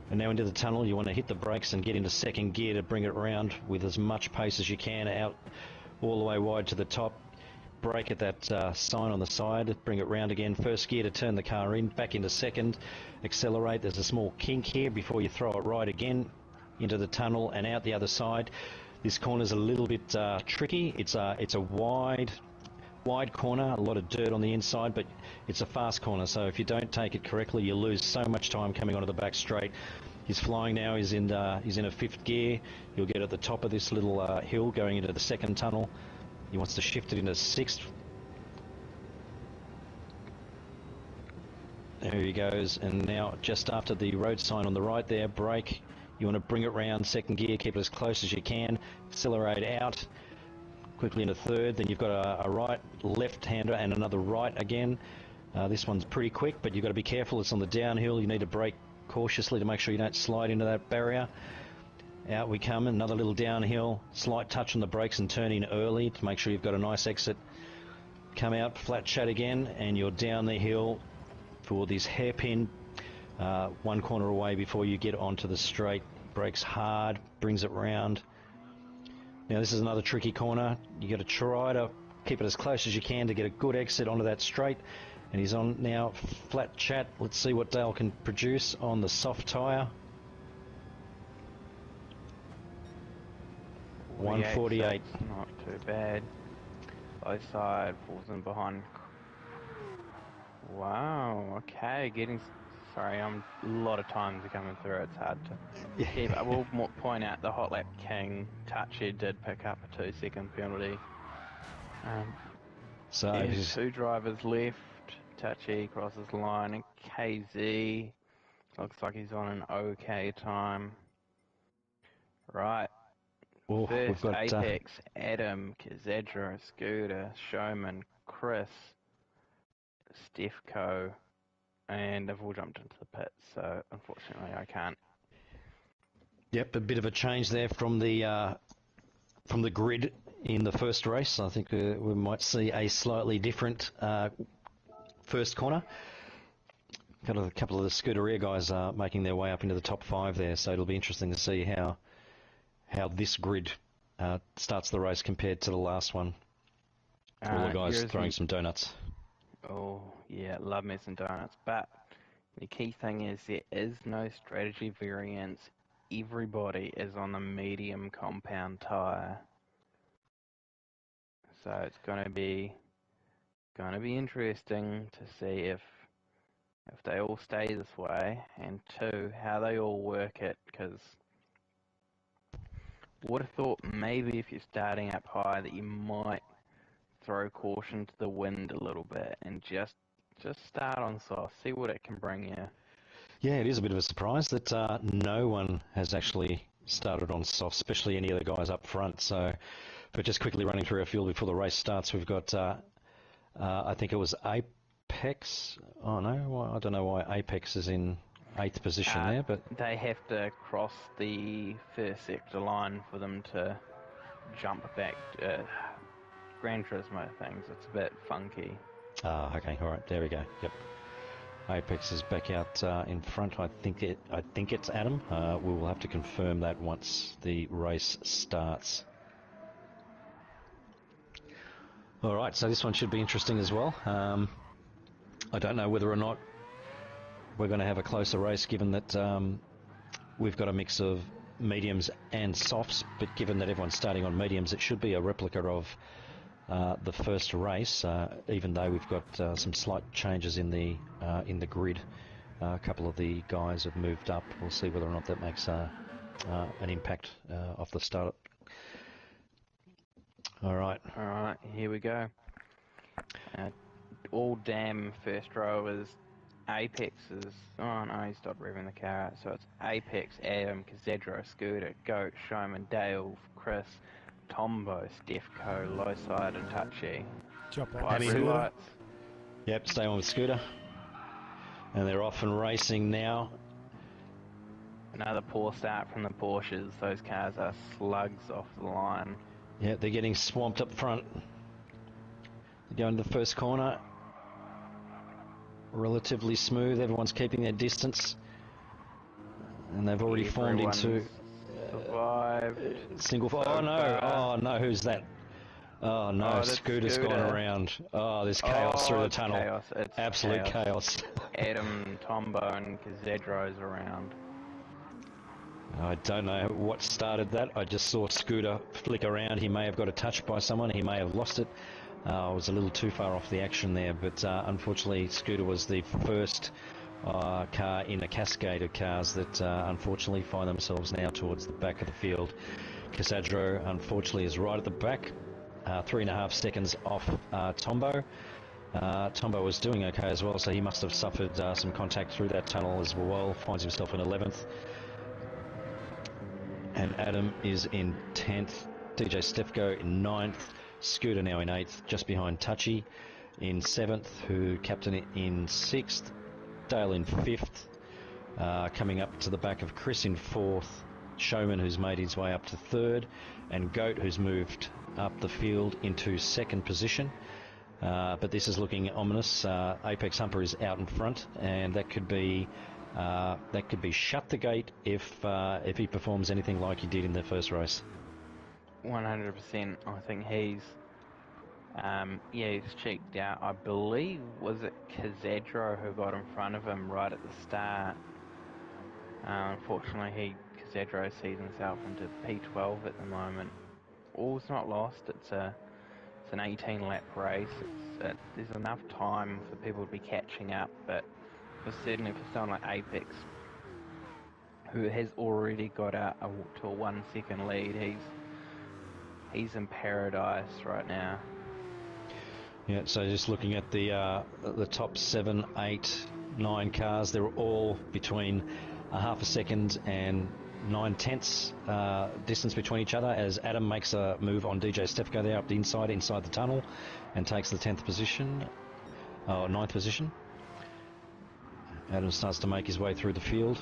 Speaker 2: And now into the tunnel, you want to hit the brakes and get into second gear to bring it around with as much pace as you can, out all the way wide to the top. Brake at that sign on the side, bring it round again, first gear to turn the car in, back into second, accelerate. There's a small kink here before you throw it right again into the tunnel and out the other side. This corner's a little bit tricky. It's a wide corner, a lot of dirt on the inside, but it's a fast corner, so if you don't take it correctly, you lose so much time coming onto the back straight. He's flying now, he's in a fifth gear. He'll get at the top of this little hill going into the second tunnel. He wants to shift it into sixth. There he goes, and now just after the road sign on the right there, brake. You want to bring it round second gear, keep it as close as you can, accelerate out, quickly into third. Then you've got a right, left-hander and another right again. This one's pretty quick, but you've got to be careful. It's on the downhill. You need to brake cautiously to make sure you don't slide into that barrier. Out we come, another little downhill, slight touch on the brakes and turn in early to make sure you've got a nice exit. Come out, flat chat again, and you're down the hill for this hairpin, one corner away before you get onto the straight. Brakes hard, brings it round. Now this is another tricky corner. You got to try to keep it as close as you can to get a good exit onto that straight. And he's on now, flat chat. Let's see what Dale can produce on the soft tyre. 148.
Speaker 3: Not too bad. Low side, falls in behind. Wow, okay, sorry, a lot of times are coming through, it's hard to keep. I will point out the hot lap king, Touchy did pick up a 2-second penalty.
Speaker 2: So
Speaker 3: There's two drivers left. Touchy crosses the line, and KZ looks like he's on an okay time. Right. First,
Speaker 2: we've got
Speaker 3: Apex, Adam, Kazedra, Scooter, Showman, Chris, Stefco, and they've all jumped into the pits, so unfortunately I can't.
Speaker 2: Yep, a bit of a change there from the grid in the first race. I think we might see a slightly different first corner. Got a couple of the Scuderia guys making their way up into the top 5 there, so it'll be interesting to see how this grid starts the race compared to the last one. All the guys throwing some donuts.
Speaker 3: Oh, yeah, love me some donuts. But the key thing is there is no strategy variance. Everybody is on the medium compound tyre. So it's going to be interesting to see if they all stay this way, and 2, how they all work it, because would have thought maybe if you're starting up high that you might throw caution to the wind a little bit and just start on soft, see what it can bring you.
Speaker 2: Yeah, it is a bit of a surprise that no one has actually started on soft, especially any of the guys up front. So, but just quickly running through our field before the race starts, we've got, I think it was Apex. Oh no, I don't know why Apex is in 8th position there, but
Speaker 3: they have to cross the first sector line for them to jump back. Gran Turismo things, it's a bit funky.
Speaker 2: Okay, all right, there we go. Yep, Apex is back out in front. I think it's Adam. We will have to confirm that once the race starts. All right, so this one should be interesting as well. I don't know whether or not we're going to have a closer race, given that we've got a mix of mediums and softs, but given that everyone's starting on mediums, it should be a replica of the first race, even though we've got some slight changes in the grid. A couple of the guys have moved up. We'll see whether or not that makes an impact off the start. All right,
Speaker 3: here we go. All damn first rowers. Apex is... Oh no, he stopped revving the car out. So it's Apex, Adam, Kazedra, Scooter, Goat, Showman, Dale, Chris, Tombo, Stefco, Lowside and Touchy.
Speaker 1: Jump on
Speaker 3: Light
Speaker 1: the
Speaker 3: red
Speaker 1: Scooter.
Speaker 3: lights.
Speaker 2: Yep, stay on with Scooter. And they're off and racing now.
Speaker 3: Another poor start from the Porsches. Those cars are slugs off the line.
Speaker 2: Yeah, they're getting swamped up front. They're going to the first corner. Relatively smooth. Everyone's keeping their distance. And they've already formed into...
Speaker 3: survived.
Speaker 2: Single... Oh, no. Oh, no. Who's that? Oh, no. Scooter's gone around. Oh, there's chaos through the tunnel.
Speaker 3: Chaos. It's
Speaker 2: absolute chaos.
Speaker 3: Adam, Tombo and Kazedro's around.
Speaker 2: I don't know what started that. I just saw Scooter flick around. He may have got a touch by someone. He may have lost it. I was a little too far off the action there, but unfortunately Scooter was the first car in a cascade of cars that unfortunately find themselves now towards the back of the field. Casadro unfortunately is right at the back, 3.5 seconds off Tombo. Tombo was doing okay as well, so he must have suffered some contact through that tunnel as well. Finds himself in 11th. And Adam is in 10th. DJ Stefko in 9th. Scooter now in 8th, just behind Touchy in 7th, who captain it in 6th. Dale in 5th. Coming up to the back of Chris in 4th. Showman, who's made his way up to 3rd. And Goat, who's moved up the field into 2nd position. But this is looking ominous. Apex Humper is out in front, and that could be shut the gate if he performs anything like he did in the first race.
Speaker 3: 100%. I think he's checked out. I believe, was it Kazedro who got in front of him right at the start? Unfortunately, Kazedro sees himself into P12 at the moment. All's not lost. It's an 18-lap race. There's enough time for people to be catching up, but certainly for someone like Apex, who has already got to a 1 second lead, he's in paradise right now.
Speaker 2: Yeah, so just looking at the top 7, 8, 9 cars, they're all between a half a second and 9/10 distance between each other, as Adam makes a move on DJ Stefko there up the inside the tunnel and takes the 10th position, 9th position. Adam starts to make his way through the field.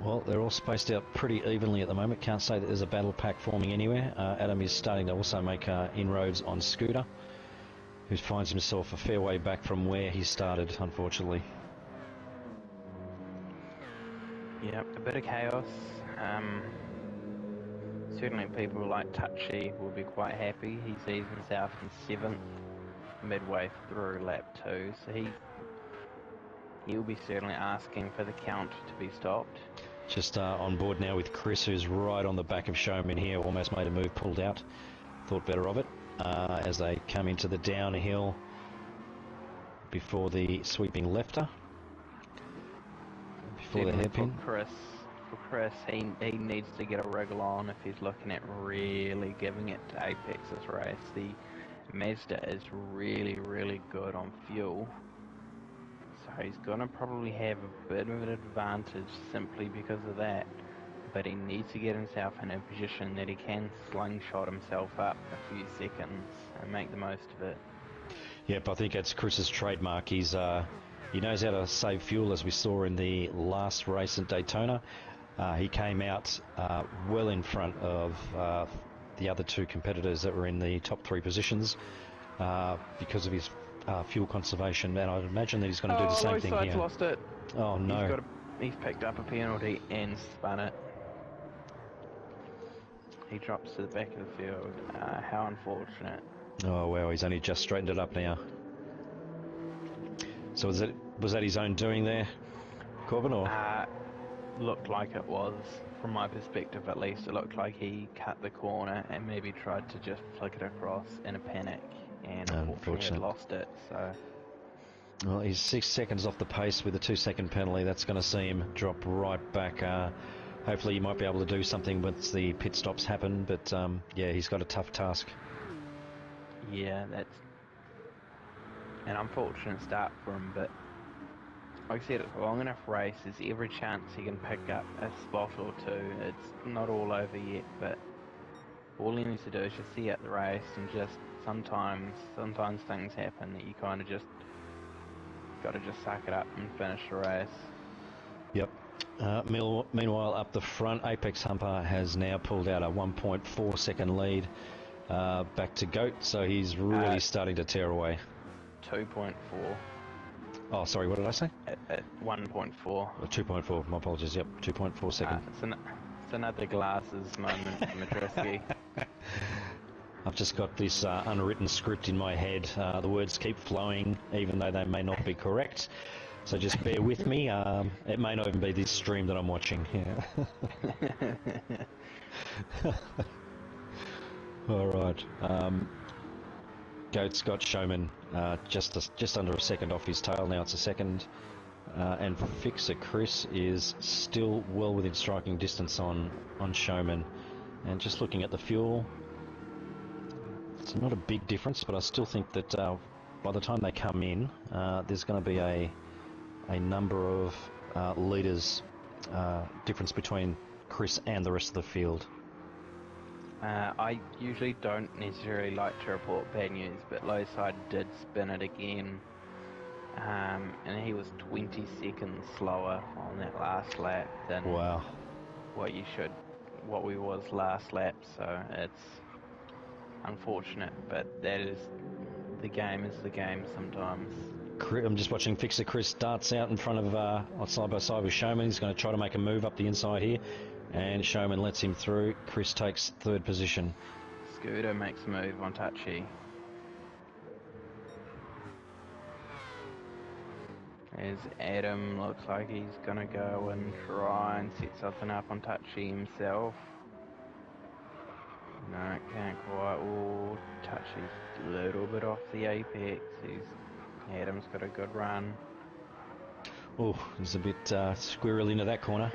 Speaker 2: Well, they're all spaced out pretty evenly at the moment. Can't say that there's a battle pack forming anywhere. Adam is starting to also make inroads on Scooter, who finds himself a fair way back from where he started, unfortunately.
Speaker 3: Yep, a bit of chaos. Certainly people like Touchy will be quite happy. He sees himself in 7th, midway through lap 2, so he'll be certainly asking for the count to be stopped.
Speaker 2: Just on board now with Chris, who's right on the back of Showman here. Almost made a move, pulled out. Thought better of it as they come into the downhill before the sweeping lefter. Before the hairpin.
Speaker 3: For Chris, he needs to get a wriggle on if he's looking at really giving it to Apex this race. The Mazda is really, really good on fuel. So he's going to probably have a bit of an advantage simply because of that. But he needs to get himself in a position that he can slingshot himself up a few seconds and make the most of it.
Speaker 2: Yep, I think that's Chris's trademark. He knows how to save fuel, as we saw in the last race at Daytona. He came out well in front of the other 2 competitors that were in the top 3 positions because of his fuel conservation, and I'd imagine that he's going to do the same thing here.
Speaker 3: Lost it.
Speaker 2: Oh no!
Speaker 3: He's picked up a penalty and spun it. He drops to the back of the field. How unfortunate.
Speaker 2: Oh wow, he's only just straightened it up now. So was that his own doing there, Corbin, or?
Speaker 3: Looked like it was, from my perspective at least. It looked like he cut the corner and maybe tried to just flick it across in a panic, and unfortunately had lost it. So,
Speaker 2: well, he's 6 seconds off the pace with a 2-second penalty. That's going to see him drop right back. Hopefully, he might be able to do something once the pit stops happen. But yeah, he's got a tough task.
Speaker 3: yeah, that's an unfortunate start for him, but like I said, it's a long enough race. There's every chance he can pick up a spot or two. It's not all over yet, but all he needs to do is just see out the race, and just sometimes things happen that you kind of just got to just suck it up and finish the race.
Speaker 2: Yep. Meanwhile, up the front, Apex Humper has now pulled out a 1.4 second lead back to Goat, so he's really starting to tear away.
Speaker 3: 2.4.
Speaker 2: Oh, sorry, what did I say?
Speaker 3: At 1.4.
Speaker 2: 2.4, my apologies, yep, 2.4 seconds.
Speaker 3: It's another glasses moment for Madriski.
Speaker 2: I've just got this unwritten script in my head. The words keep flowing, even though they may not be correct. So just bear with me. It may not even be this stream that I'm watching. Yeah. All right. Goat's got Showman just under a second off his tail. Now it's a second. And Fixer Chris is still well within striking distance on Showman. And just looking at the fuel, it's not a big difference, but I still think that by the time they come in, there's going to be a number of litres difference between Chris and the rest of the field.
Speaker 3: I usually don't necessarily like to report bad news, but Lowside did spin it again, and he was 20 seconds slower on that last lap than what we was last lap. So it's unfortunate, but that is the game sometimes.
Speaker 2: I'm just watching Fixer Chris darts out in front of side by side with Showman. He's going to try to make a move up the inside here, and Showman lets him through. Chris takes third position.
Speaker 3: Scooter makes a move on Touchy. As Adam looks like he's going to go and try and set something up on Touchy himself. No, can't quite. Oh, Touchy's a little bit off the apex. Adam's got a good run.
Speaker 2: Oh, he's a bit squirrely into that corner.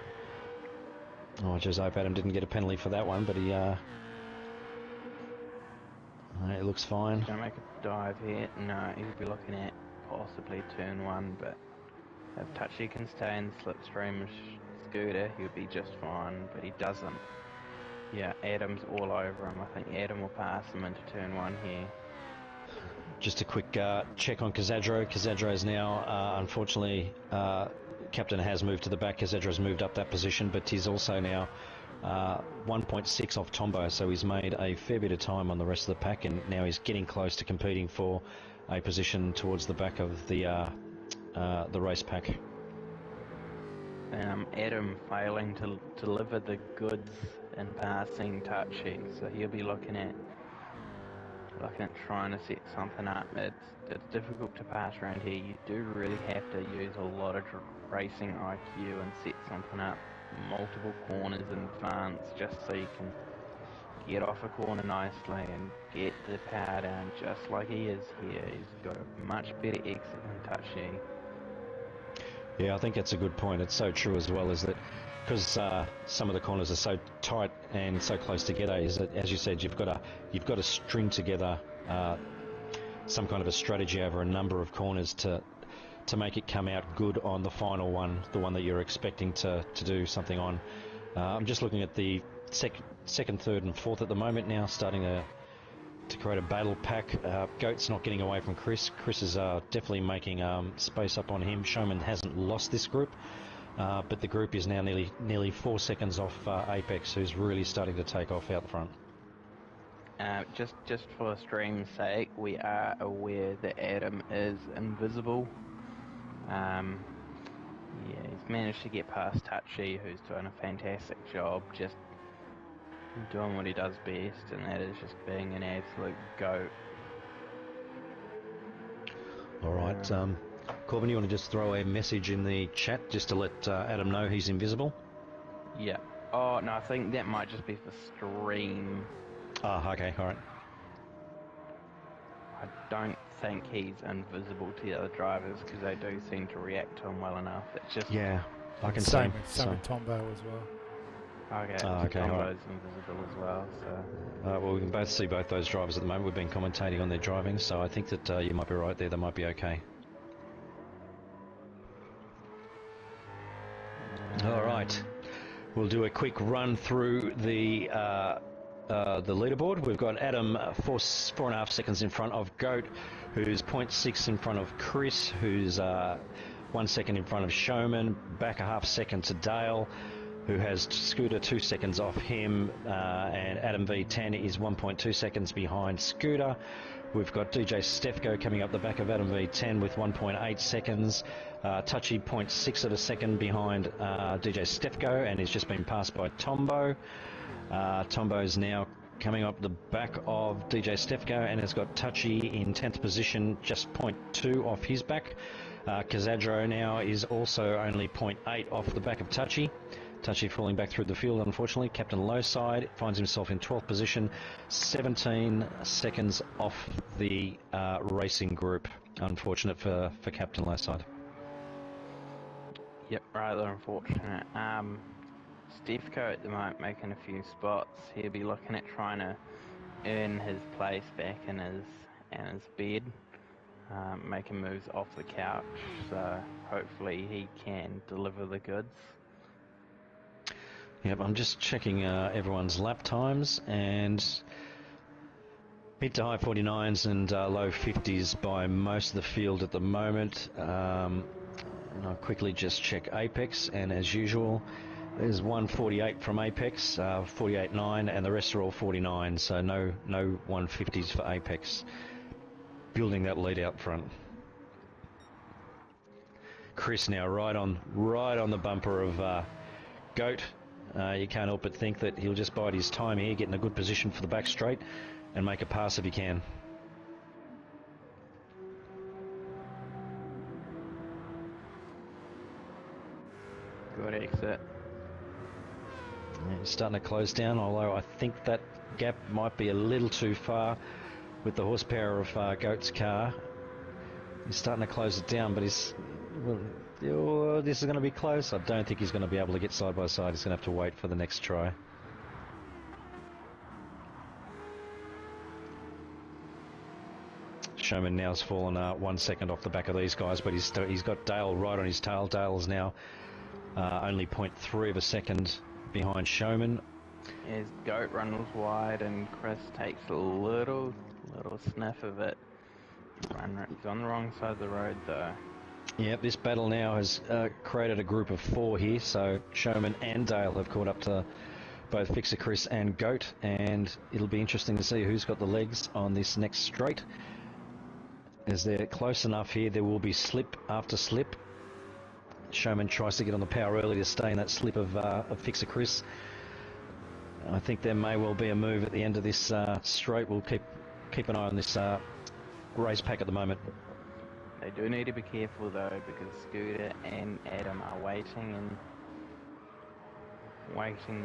Speaker 2: Oh, I just hope Adam didn't get a penalty for that one, but it looks fine.
Speaker 3: He's going to make a dive here. No, he'll be looking at possibly turn one, but if Touchy can stay in the slipstream Scooter, he'll be just fine, but he doesn't. Yeah, Adam's all over him. I think Adam will pass him into turn one here.
Speaker 2: Just a quick check on Cazadro. Cazadro is now, unfortunately, Captain has moved to the back. Cazadro's moved up that position, but he's also now 1.6 off Tombo, so he's made a fair bit of time on the rest of the pack, and now he's getting close to competing for a position towards the back of the race pack.
Speaker 3: Adam failing to deliver the goods in passing Touchy, so he'll be looking at trying to set something up. It's difficult to pass around here. You do really have to use a lot of racing IQ and set something up multiple corners in advance just so you can get off a corner nicely and get the power down just like he is here. He's got a much better exit than Touchy.
Speaker 2: Yeah, I think that's a good point. It's so true as well, is that because some of the corners are so tight and so close together, is that, as you said, you've got to string together some kind of a strategy over a number of corners to make it come out good on the final one, the one that you're expecting to do something on. I'm just looking at the second, third and fourth at the moment now, starting to create a battle pack. Goat's not getting away from Chris. Chris is definitely making space up on him. Showman hasn't lost this group, but the group is now nearly 4 seconds off Apex, who's really starting to take off out the front.
Speaker 3: Just for stream's sake, we are aware that Adam is invisible. Yeah, he's managed to get past Touchy, who's doing a fantastic job, just doing what he does best, and that is just being an absolute goat.
Speaker 2: All right, Corbin, you want to just throw a message in the chat just to let Adam know he's invisible?
Speaker 3: Yeah. Oh, no, I think that might just be for stream.
Speaker 2: Ah, okay, all right.
Speaker 3: I don't think he's invisible to the other drivers because they do seem to react to him well enough. It's just...
Speaker 2: Yeah, I can see
Speaker 1: same
Speaker 2: him.
Speaker 1: with Tombo as well.
Speaker 3: Okay,
Speaker 2: Oh, okay,
Speaker 3: Tombo's
Speaker 2: all right.
Speaker 3: invisible as well, so...
Speaker 2: Well, we can both see both those drivers at the moment. We've been commentating on their driving, so I think that you might be right there. They might be okay. All right. We'll do a quick run through the leaderboard. We've got Adam 4.5 seconds in front of Goat, who's 0.6 in front of Chris, who's 1 second in front of Showman, back a half second to Dale, who has Scooter 2 seconds off him, and Adam V10 is 1.2 seconds behind Scooter. We've got DJ Stefko coming up the back of Adam V10 with 1.8 seconds. Touchy 0.6 of a second behind DJ Stefko, and he's just been passed by Tombo. Tombo's now coming up the back of DJ Stefko and has got Touchy in 10th position, just 0.2 off his back. Kazadro now is also only 0.8 off the back of Touchy. Touchy falling back through the field, unfortunately. Captain Lowside finds himself in 12th position, 17 seconds off the racing group. Unfortunate for Captain Lowside.
Speaker 3: Yep, rather unfortunate. Stefko at the moment making a few spots. He'll be looking at trying to earn his place back in his bed, making moves off the couch. So hopefully he can deliver the goods.
Speaker 2: Yep, I'm just checking everyone's lap times, and mid to high 49s and low 50s by most of the field at the moment. And I'll quickly just check Apex, and as usual, there's 148 from Apex, 48.9, and the rest are all 49, so no 150s for Apex. Building that lead out front. Chris now right on the bumper of Goat. You can't help but think that he'll just bide his time here, get in a good position for the back straight and make a pass if he can.
Speaker 3: Good exit.
Speaker 2: Yeah, he's starting to close down, although I think that gap might be a little too far with the horsepower of Goat's car. He's starting to close it down, but this is going to be close. I don't think he's going to be able to get side by side. He's going to have to wait for the next try. Showman now's fallen 1 second off the back of these guys, but he's got Dale right on his tail. Dale's now only 0.3 of a second behind Showman.
Speaker 3: As Goat runs wide and Chris takes a little sniff of it. He's on the wrong side of the road though.
Speaker 2: Yep, this battle now has created a group of 4 here, so Showman and Dale have caught up to both Fixer Chris and Goat, and it'll be interesting to see who's got the legs on this next straight. As they're close enough here, there will be slip after slip. Showman tries to get on the power early to stay in that slip of Fixer Chris. I think there may well be a move at the end of this straight. We'll keep an eye on this race pack at the moment.
Speaker 3: They do need to be careful though, because Scooter and Adam are waiting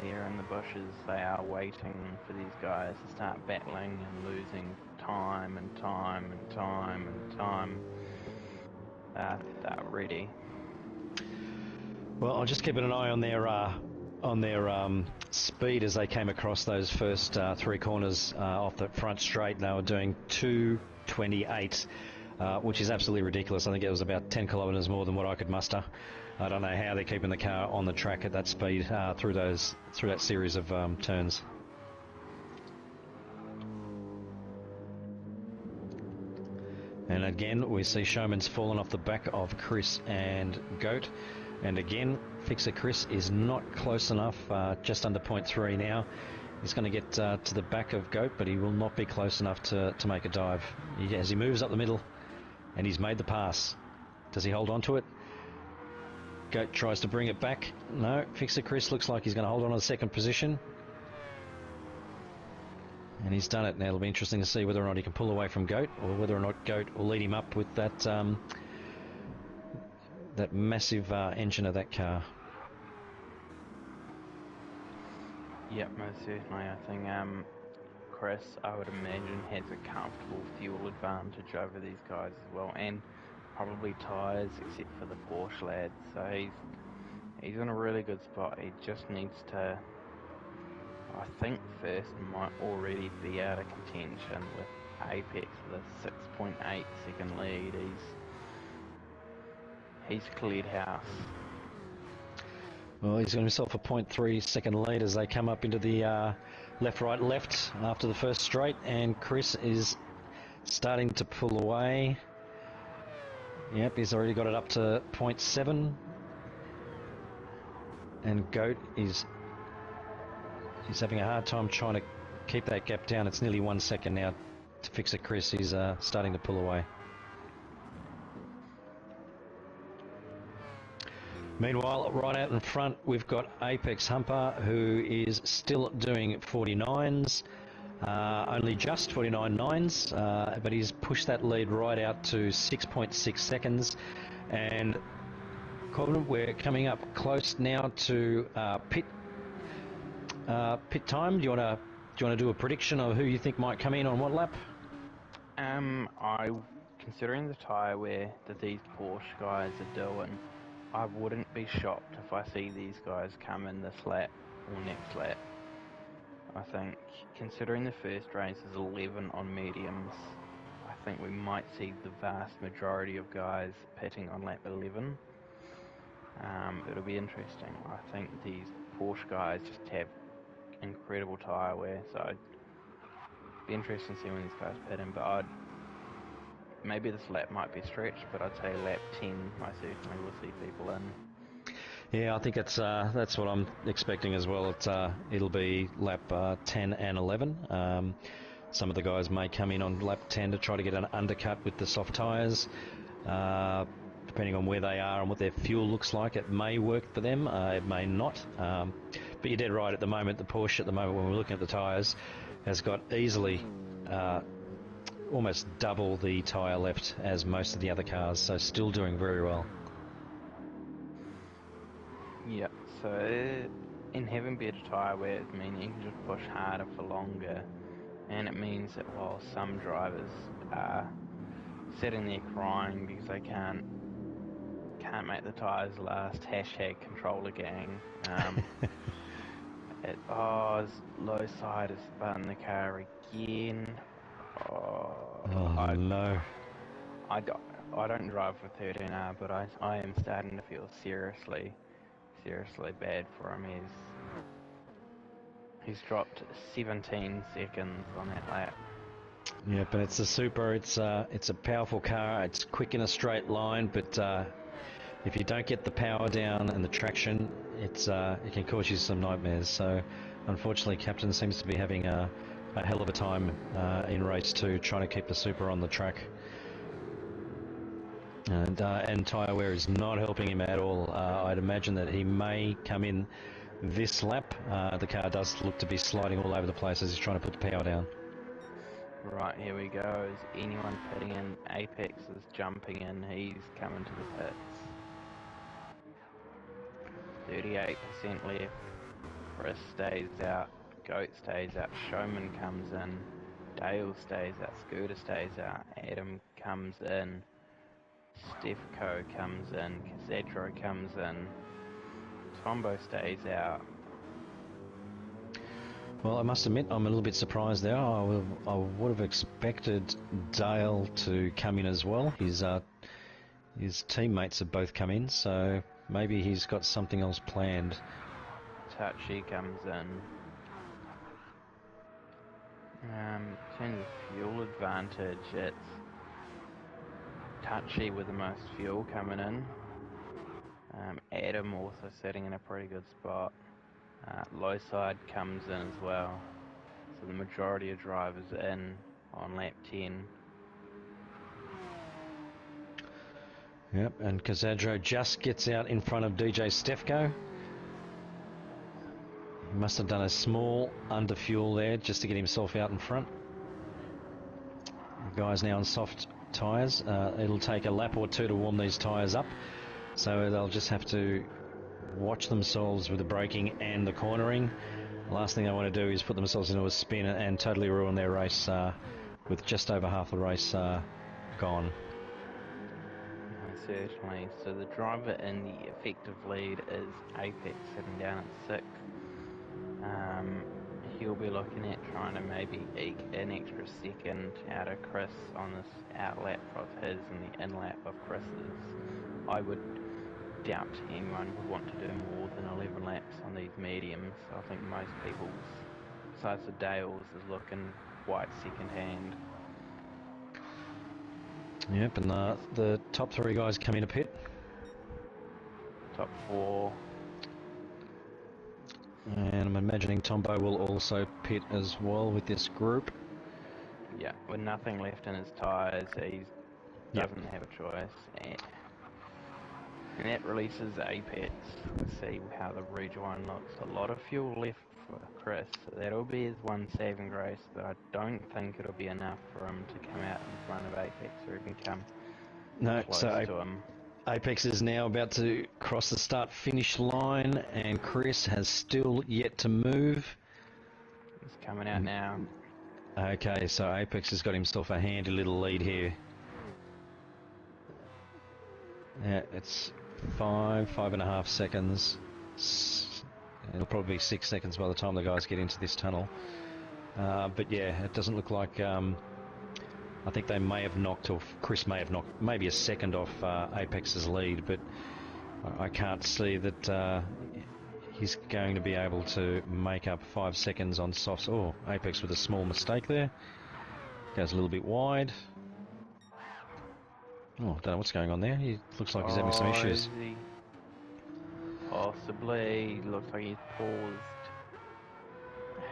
Speaker 3: there in the bushes. They are waiting for these guys to start battling and losing time and time and time and time. They're ready.
Speaker 2: Well, I'll just keep an eye on their speed as they came across those first 3 corners off the front straight. They were doing 2:28. Which is absolutely ridiculous. I think it was about 10 kilometres more than what I could muster. I don't know how they're keeping the car on the track at that speed through that series of turns. And again, we see Showman's fallen off the back of Chris and Goat. And again, Fixer Chris is not close enough, just under 0.3 now. He's going to get to the back of Goat, but he will not be close enough to make a dive. As he moves up the middle, and he's made the pass. Does he hold on to it? Goat tries to bring it back. No, Fixer Chris looks like he's going to hold on to the second position. And he's done it. Now it'll be interesting to see whether or not he can pull away from Goat, or whether or not Goat will lead him up with that that massive engine of that car.
Speaker 3: Yep, most certainly. I think Chris, I would imagine, has a comfortable fuel advantage over these guys as well, and probably tyres, except for the Porsche lads. So he's in a really good spot. He just needs to, I think, first might already be out of contention with Apex with a 6.8 second lead. He's cleared house.
Speaker 2: Well, he's got himself a 0.3 second lead as they come up into the left, right, left after the first straight, and Chris is starting to pull away. Yep, he's already got it up to 0.7, and Goat is having a hard time trying to keep that gap down. It's nearly 1 second now to fix it. Chris, he's starting to pull away. Meanwhile, right out in front, we've got Apex Humper, who is still doing 49s, only just 49.9s, but he's pushed that lead right out to 6.6 seconds. And Corbin, we're coming up close now to pit time. Do you want to do a prediction of who you think might come in on what lap?
Speaker 3: Considering the tyre wear that these Porsche guys are doing, I wouldn't be shocked if I see these guys come in this lap or next lap. I think, considering the first race is 11 on mediums, I think we might see the vast majority of guys pitting on lap 11. It'll be interesting. I think these Porsche guys just have incredible tyre wear, so it'd be interesting to see when these guys pit in, but maybe this lap might be stretched, but I'd say lap 10, I certainly will see people in.
Speaker 2: Yeah, I think that's what I'm expecting as well. It'll be lap 10 and 11. Some of the guys may come in on lap 10 to try to get an undercut with the soft tyres. Depending on where they are and what their fuel looks like, it may work for them, it may not. But you're dead right. At the moment, the Porsche, at the moment, when we're looking at the tyres, has got easily almost double the tyre left as most of the other cars, so still doing very well.
Speaker 3: Yeah, so in having better tyre wear, it means you can just push harder for longer, and it means that while some drivers are sitting there crying because they can't make the tyres last, #controller gang. Low side is spun the car again.
Speaker 2: No.
Speaker 3: I don't drive for 13R, but I am starting to feel seriously bad for him. He's dropped 17 seconds on that lap.
Speaker 2: Yeah, but it's a super. It's a powerful car. It's quick in a straight line, but if you don't get the power down and the traction, it can cause you some nightmares. So, unfortunately, Captain seems to be having a hell of a time in race 2, trying to keep the super on the track. And tyre wear is not helping him at all. I'd imagine that he may come in this lap. The car does look to be sliding all over the place as he's trying to put the power down.
Speaker 3: Right, here we go. Is anyone pitting in? Apex is jumping in. He's coming to the pits. 38% left. Chris stays out. Goat stays out. Showman comes in. Dale stays out. Scooter stays out. Adam comes in. Stefco comes in. Casadro comes in. Tombo stays out.
Speaker 2: Well, I must admit, I'm a little bit surprised there. I would have expected Dale to come in as well. His teammates have both come in, so maybe he's got something else planned.
Speaker 3: Touchy comes in. In terms of fuel advantage, it's Touchy with the most fuel coming in. Adam also sitting in a pretty good spot. Low side comes in as well. So the majority of drivers in on lap 10.
Speaker 2: Yep, and Casadro just gets out in front of DJ Stefco. He must have done a small underfuel there just to get himself out in front. The guy's now on soft tyres. It'll take a lap or two to warm these tyres up. So they'll just have to watch themselves with the braking and the cornering. The last thing they want to do is put themselves into a spin and totally ruin their race with just over half the race gone.
Speaker 3: Certainly. So the driver in the effective lead is Apex, sitting down at 6. He'll be looking at trying to maybe eke an extra second out of Chris on this out lap of his and the in lap of Chris's. I would doubt anyone would want to do more than 11 laps on these mediums. I think most people's, besides the Dales, is looking quite second hand.
Speaker 2: Yep, and the top 3 guys come into pit.
Speaker 3: Top 4.
Speaker 2: And I'm imagining Tombo will also pit as well with this group.
Speaker 3: Yeah, with nothing left in his tyres, he doesn't have a choice. And that releases Apex. Let's see how the rejoin looks. A lot of fuel left for Chris. That'll be his one saving grace, but I don't think it'll be enough for him to come out in front of Apex or even come close to him.
Speaker 2: Apex is now about to cross the start-finish line, and Chris has still yet to move.
Speaker 3: He's coming out now.
Speaker 2: Okay, so Apex has got himself a handy little lead here. Yeah, it's 5.5 seconds. It'll probably be 6 seconds by the time the guys get into this tunnel. But yeah, it doesn't look like... I think they may have knocked off... Chris may have knocked maybe a second off Apex's lead, but I can't see that he's going to be able to make up 5 seconds on softs. Oh, Apex with a small mistake there. Goes a little bit wide. Oh, don't know what's going on there. He looks like he's having some issues.
Speaker 3: Possibly. Looks like he's paused.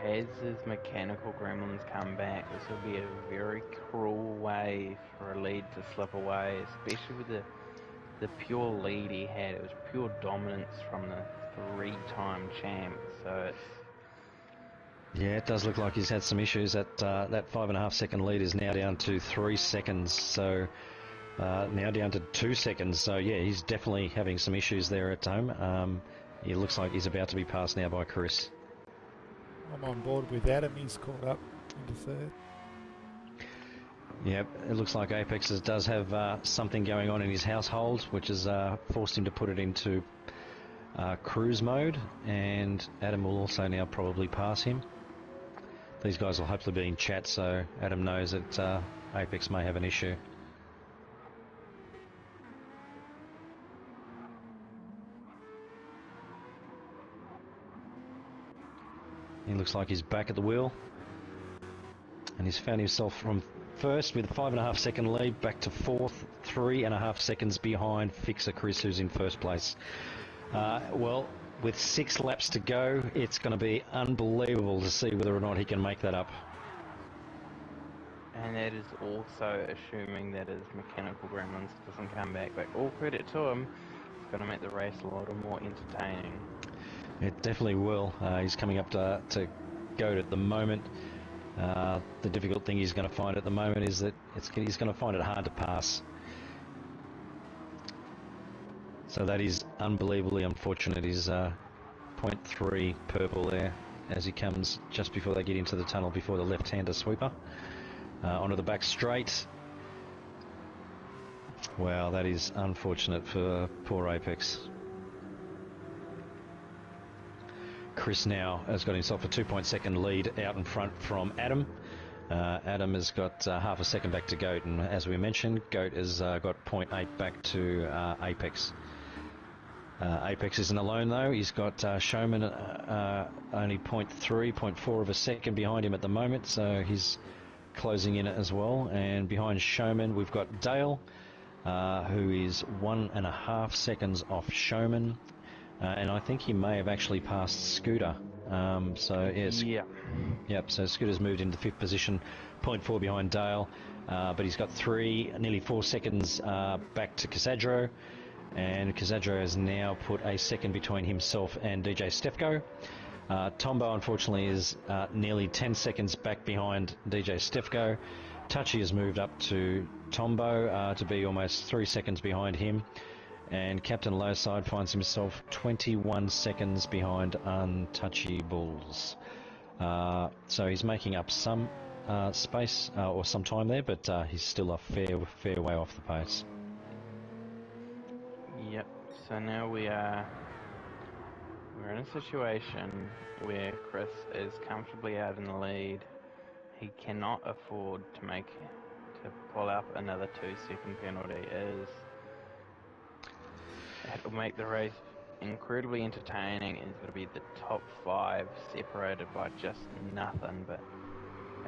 Speaker 3: Has his mechanical gremlins come back? This will be a very cruel way for a lead to slip away, especially with the pure lead he had. It was pure dominance from the 3-time champ. So it's...
Speaker 2: Yeah, it does look like he's had some issues. That 5.5 second lead is now down to 3 seconds. So now down to 2 seconds. So yeah, he's definitely having some issues there at home. It looks like he's about to be passed now by Chris.
Speaker 1: I'm on board with Adam. He's caught up into third.
Speaker 2: Yep, it looks like Apex does have something going on in his household, which has forced him to put it into cruise mode, and Adam will also now probably pass him. These guys will hopefully be in chat, so Adam knows that Apex may have an issue. He looks like he's back at the wheel, and he's found himself from first with a 5.5 second lead back to fourth, 3.5 seconds behind Fixer Chris, who's in first place. Well, with 6 laps to go, it's going to be unbelievable to see whether or not he can make that up.
Speaker 3: And that is also assuming that his mechanical gremlins doesn't come back. But all credit to him, it's going to make the race a lot more entertaining.
Speaker 2: It definitely will. He's coming up to Goat at the moment. The difficult thing he's going to find at the moment is that he's going to find it hard to pass. So that is unbelievably unfortunate. He's 0.3 purple there as he comes just before they get into the tunnel before the left-hander sweeper. Onto the back straight. Wow, that is unfortunate for poor Apex. Chris now has got himself a 2-second lead out in front from Adam. Adam has got half a second back to Goat, and as we mentioned, Goat has got 0.8 back to Apex. Apex isn't alone though. He's got Showman only 0.3, 0.4 of a second behind him at the moment, so he's closing in as well. And behind Showman we've got Dale, who is 1.5 seconds off Showman. And I think he may have actually passed Scooter. So yes, yep. So Scooter's moved into 5th position, 0.4 behind Dale, but he's got nearly 4 seconds back to Casadro, and Casadro has now put a second between himself and DJ Stefko. Tombo unfortunately is nearly 10 seconds back behind DJ Stefko. Touchy has moved up to Tombo to be almost 3 seconds behind him. And Captain Lowside finds himself 21 seconds behind Untouchables. So he's making up some space or some time there, but he's still a fair way off the pace.
Speaker 3: Yep. So now we're in a situation where Chris is comfortably out in the lead. He cannot afford to pull up another 2-second penalty. It'll make the race incredibly entertaining. It's going to be the top 5 separated by just nothing, but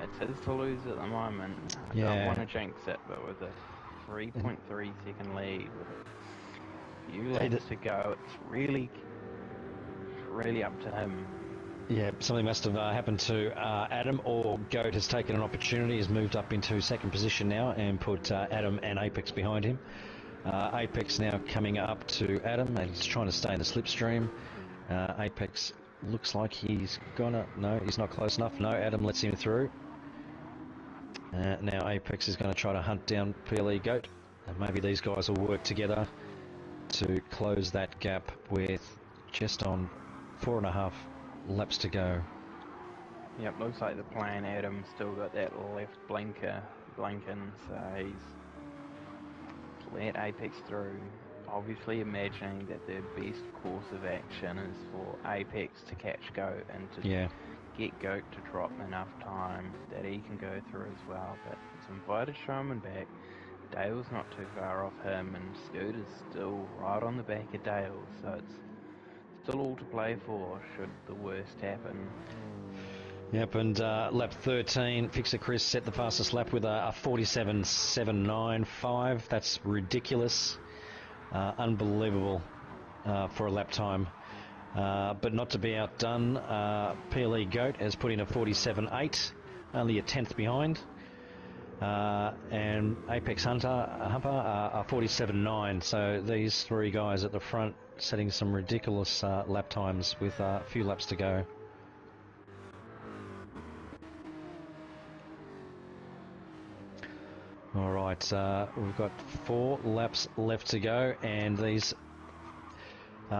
Speaker 3: it's his to lose at the moment. I don't want to jinx it, but with a 3.3 second lead with a few laps to go, it's really up to him.
Speaker 2: Yeah, something must have happened to Adam, or Goat has taken an opportunity, has moved up into second position now and put Adam and Apex behind him. Apex now coming up to Adam and he's trying to stay in the slipstream. Apex looks like he's no, he's not close enough. No, Adam lets him through. Now Apex is going to try to hunt down PLE Goat. And maybe these guys will work together to close that gap with just on 4.5 laps to go.
Speaker 3: Yep, looks like the plan. Adam's still got that left blinker blinking, so he's let Apex through. Obviously imagining that the best course of action is for Apex to catch Goat and to get Goat to drop enough time that he can go through as well. But it's invited Showman back. Dale's not too far off him, and Scooter's still right on the back of Dale, so it's still all to play for should the worst happen.
Speaker 2: Yep, and lap 13, Fixer Chris set the fastest lap with a 47.795. That's ridiculous. Unbelievable for a lap time. But not to be outdone, PLE Goat has put in a 47.8, only a tenth behind. And Apex Humper are 47.9. So these three guys at the front setting some ridiculous lap times with a few laps to go. All right, we've got 4 laps left to go, and these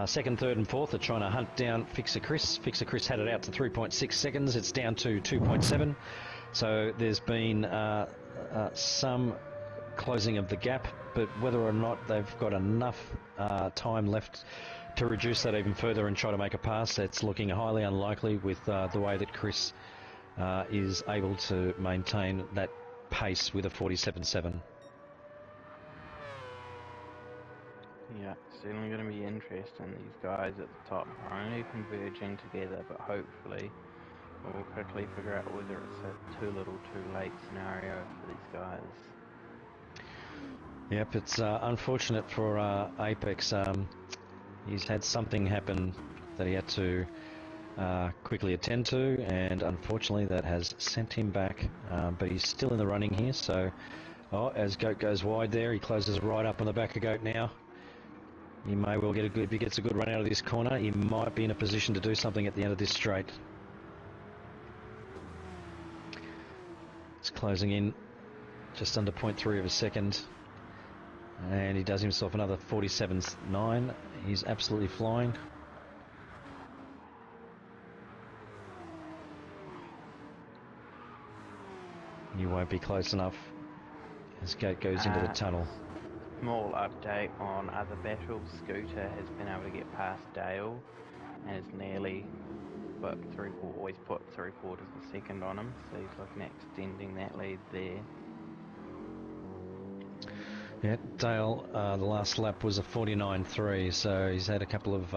Speaker 2: second, third and fourth are trying to hunt down Fixer Chris. Fixer Chris had it out to 3.6 seconds. It's down to 2.7. So there's been some closing of the gap, but whether or not they've got enough time left to reduce that even further and try to make a pass, it's looking highly unlikely with the way that Chris is able to maintain that pace with a 47.7.
Speaker 3: Yeah, certainly going to be interesting. These guys at the top are only converging together, but hopefully we'll quickly figure out whether it's a too little too late scenario for these guys.
Speaker 2: Yep, it's unfortunate for Apex. He's had something happen that he had to quickly attend to, and unfortunately that has sent him back, but he's still in the running here. So as Goat goes wide there, he closes right up on the back of Goat now. He may well get if he gets a good run out of this corner, he might be in a position to do something at the end of this straight. It's closing in just under 0.3 of a second, and he does himself another 47.9. He's absolutely flying. You won't be close enough as Goat goes into the tunnel.
Speaker 3: Small update on other battles. Scooter has been able to get past Dale and has nearly put always put 3/4 of a second on him, so he's looking at extending that lead there.
Speaker 2: Yeah, Dale, the last lap was a 49.3, so he's had a couple of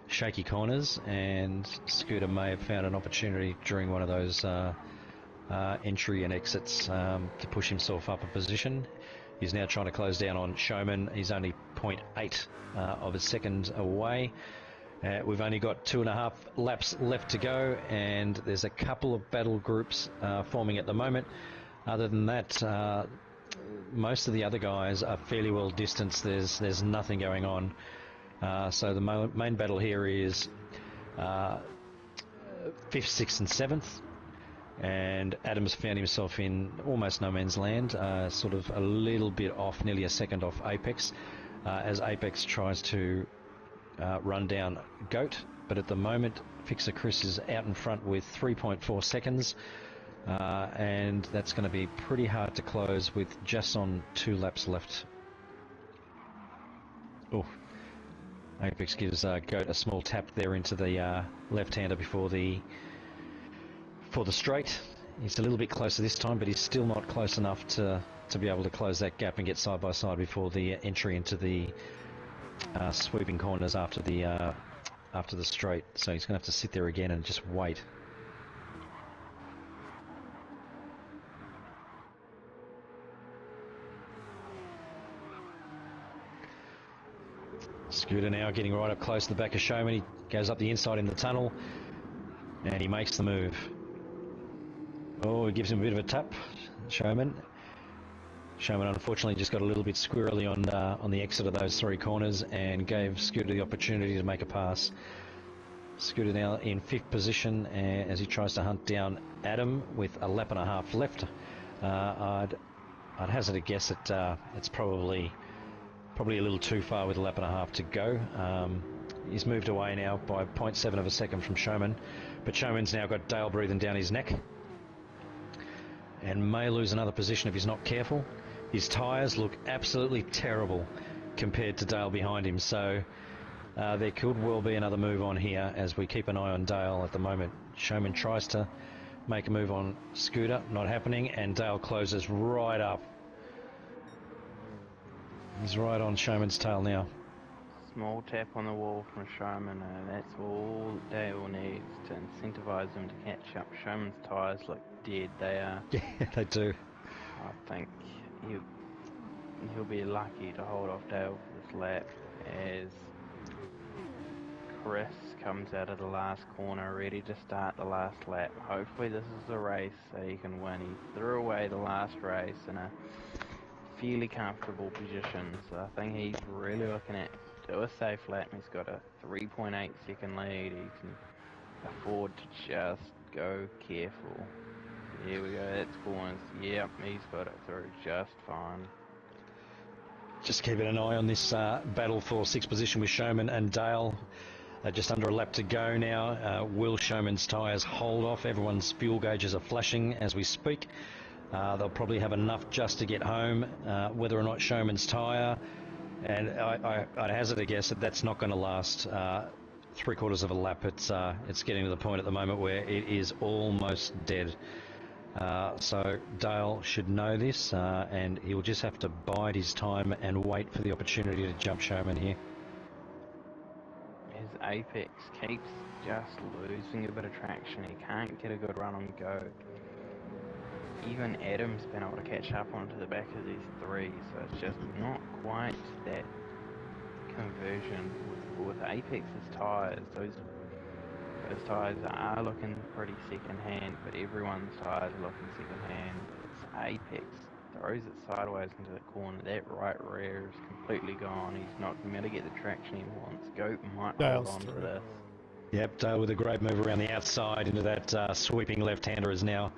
Speaker 2: shaky corners, and Scooter may have found an opportunity during one of those entry and exits to push himself up a position. He's now trying to close down on Showman. He's only 0.8 of a second away. We've only got 2.5 laps left to go, and there's a couple of battle groups forming at the moment. Other than that, most of the other guys are fairly well distanced. There's nothing going on. So the main battle here is 5th, 6th and 7th. And Adams found himself in almost no man's land, sort of a little bit off, nearly a second off Apex. as Apex tries to run down Goat. But at the moment, Fixer Chris is out in front with 3.4 seconds. And that's going to be pretty hard to close with just on 2 laps left. Oh, Apex gives Goat a small tap there into the left-hander before the straight. He's a little bit closer this time, but he's still not close enough to be able to close that gap and get side by side before the entry into the sweeping corners after the straight. So he's going to have to sit there again and just wait. Scooter now getting right up close to the back of Showman. He goes up the inside in the tunnel and he makes the move. Oh, it gives him a bit of a tap, Showman. Showman unfortunately just got a little bit squirrely on the exit of those 3 corners and gave Scooter the opportunity to make a pass. Scooter now in 5th position as he tries to hunt down Adam with a lap and a half left. I'd hazard a guess that it's probably a little too far with a lap and a half to go. He's moved away now by 0.7 of a second from Showman, but Showman's now got Dale breathing down his neck and may lose another position if he's not careful. His tyres look absolutely terrible compared to Dale behind him, so there could well be another move on here as we keep an eye on Dale at the moment. Showman tries to make a move on Scooter, not happening, and Dale closes right up. He's right on Showman's tail now.
Speaker 3: Small tap on the wall from Showman, and that's all Dale needs to incentivise him to catch up. Showman's tyres look dead. They are.
Speaker 2: Yeah, they do.
Speaker 3: I think he'll be lucky to hold off Dale for this lap as Chris comes out of the last corner ready to start the last lap. Hopefully this is the race so he can win. He threw away the last race in a fairly comfortable position, so I think he's really looking at do a safe lap. He's got a 3.8 second lead. He can afford to just go careful. Here we go, that's corners. Yep, he's got it through just fine.
Speaker 2: Just keeping an eye on this battle for 6th position with Showman and Dale. Just under a lap to go now. Will Showman's tyres hold off? Everyone's fuel gauges are flashing as we speak. They'll probably have enough just to get home. Whether or not Showman's tyre, and I'd hazard a guess that that's not going to last 3/4 of a lap. It's getting to the point at the moment where it is almost dead. So Dale should know this, and he'll just have to bide his time and wait for the opportunity to jump Showman here.
Speaker 3: His Apex keeps just losing a bit of traction. He can't get a good run on Go. Even Adam's been able to catch up onto the back of these 3, so it's just not quite that conversion with Apex's tyres. Those tyres are looking pretty second-hand, but everyone's tyres are looking second-hand. It's Apex throws it sideways into the corner. That right rear is completely gone. He's not going to be able to get the traction he wants. Goat might hold on to this.
Speaker 2: Yep, Dale with a great move around the outside into that sweeping left-hander has now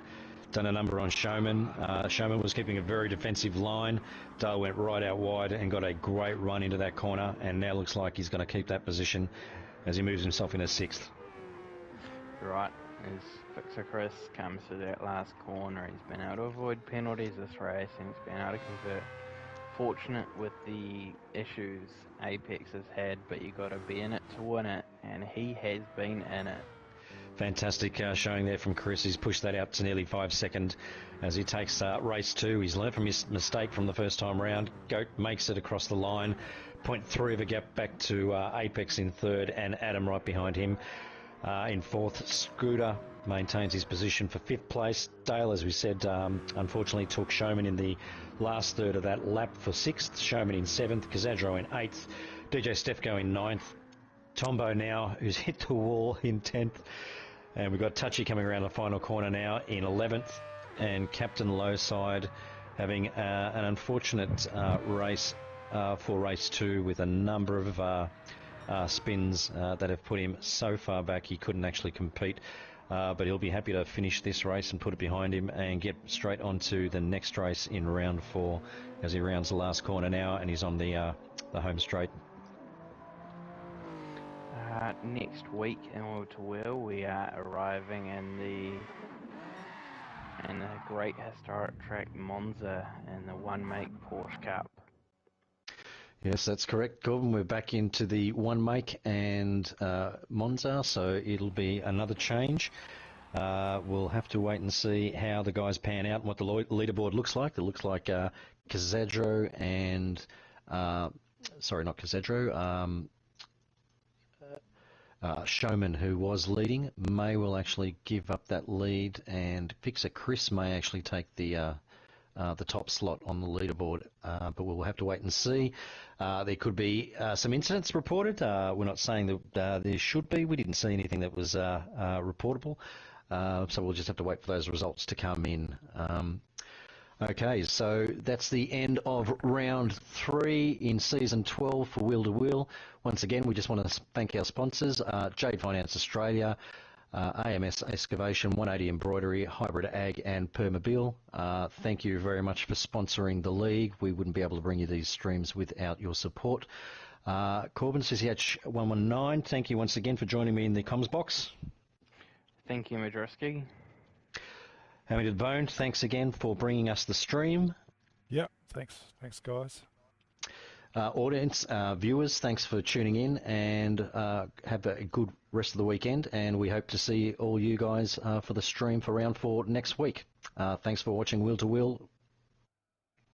Speaker 2: done a number on Showman. Showman was keeping a very defensive line. Dale went right out wide and got a great run into that corner, and now looks like he's going to keep that position as he moves himself into 6th.
Speaker 3: Right, as Fixer Chris comes to that last corner, he's been able to avoid penalties this race and he's been able to convert. Fortunate with the issues Apex has had, but you got to be in it to win it, and he has been in it.
Speaker 2: Fantastic showing there from Chris. He's pushed that out to nearly 5 seconds as he takes race 2. He's learnt from his mistake from the first time round. Goat makes it across the line. 0.3 of a gap back to Apex in 3rd and Adam right behind him in 4th. Scooter maintains his position for 5th place. Dale, as we said, unfortunately took Showman in the last third of that lap for 6th. Showman in 7th. Kazadro in 8th. DJ Stefko in 9th. Tombo now, who's hit the wall, in 10th. And we've got Touchy coming around the final corner now in 11th. And Captain Lowside having an unfortunate race for race 2 with a number of spins that have put him so far back he couldn't actually compete. but he'll be happy to finish this race and put it behind him and get straight onto the next race in round 4 as he rounds the last corner now, and he's on the home straight.
Speaker 3: Next week in Will-to-Will, we are arriving in the great historic track Monza in the one-make Porsche Cup.
Speaker 2: Yes, that's correct, Corbin. We're back into the one-make and Monza, so it'll be another change. We'll have to wait and see how the guys pan out and what the leaderboard looks like. It looks like Casadro and... sorry, not Casadro. Showman, who was leading, may well actually give up that lead, and Fixer Chris may actually take the top slot on the leaderboard, but we'll have to wait and see. There could be some incidents reported. We're not saying that there should be. We didn't see anything that was reportable, so we'll just have to wait for those results to come in. Okay, so that's the end of round 3 in season 12 for Wheel to Wheel. Once again, we just want to thank our sponsors, Jade Finance Australia, AMS Excavation, 180 Embroidery, Hybrid Ag and Permobil. Thank you very much for sponsoring the league. We wouldn't be able to bring you these streams without your support. Corbin, CCH119, thank you once again for joining me in the comms box.
Speaker 3: Thank you, Madrusky.
Speaker 2: Hamid Bone, thanks again for bringing us the stream.
Speaker 1: Yep, thanks guys.
Speaker 2: Audience, viewers, thanks for tuning in, and have a good rest of the weekend, and we hope to see all you guys for the stream for round 4 next week. Thanks for watching Wheel to Wheel.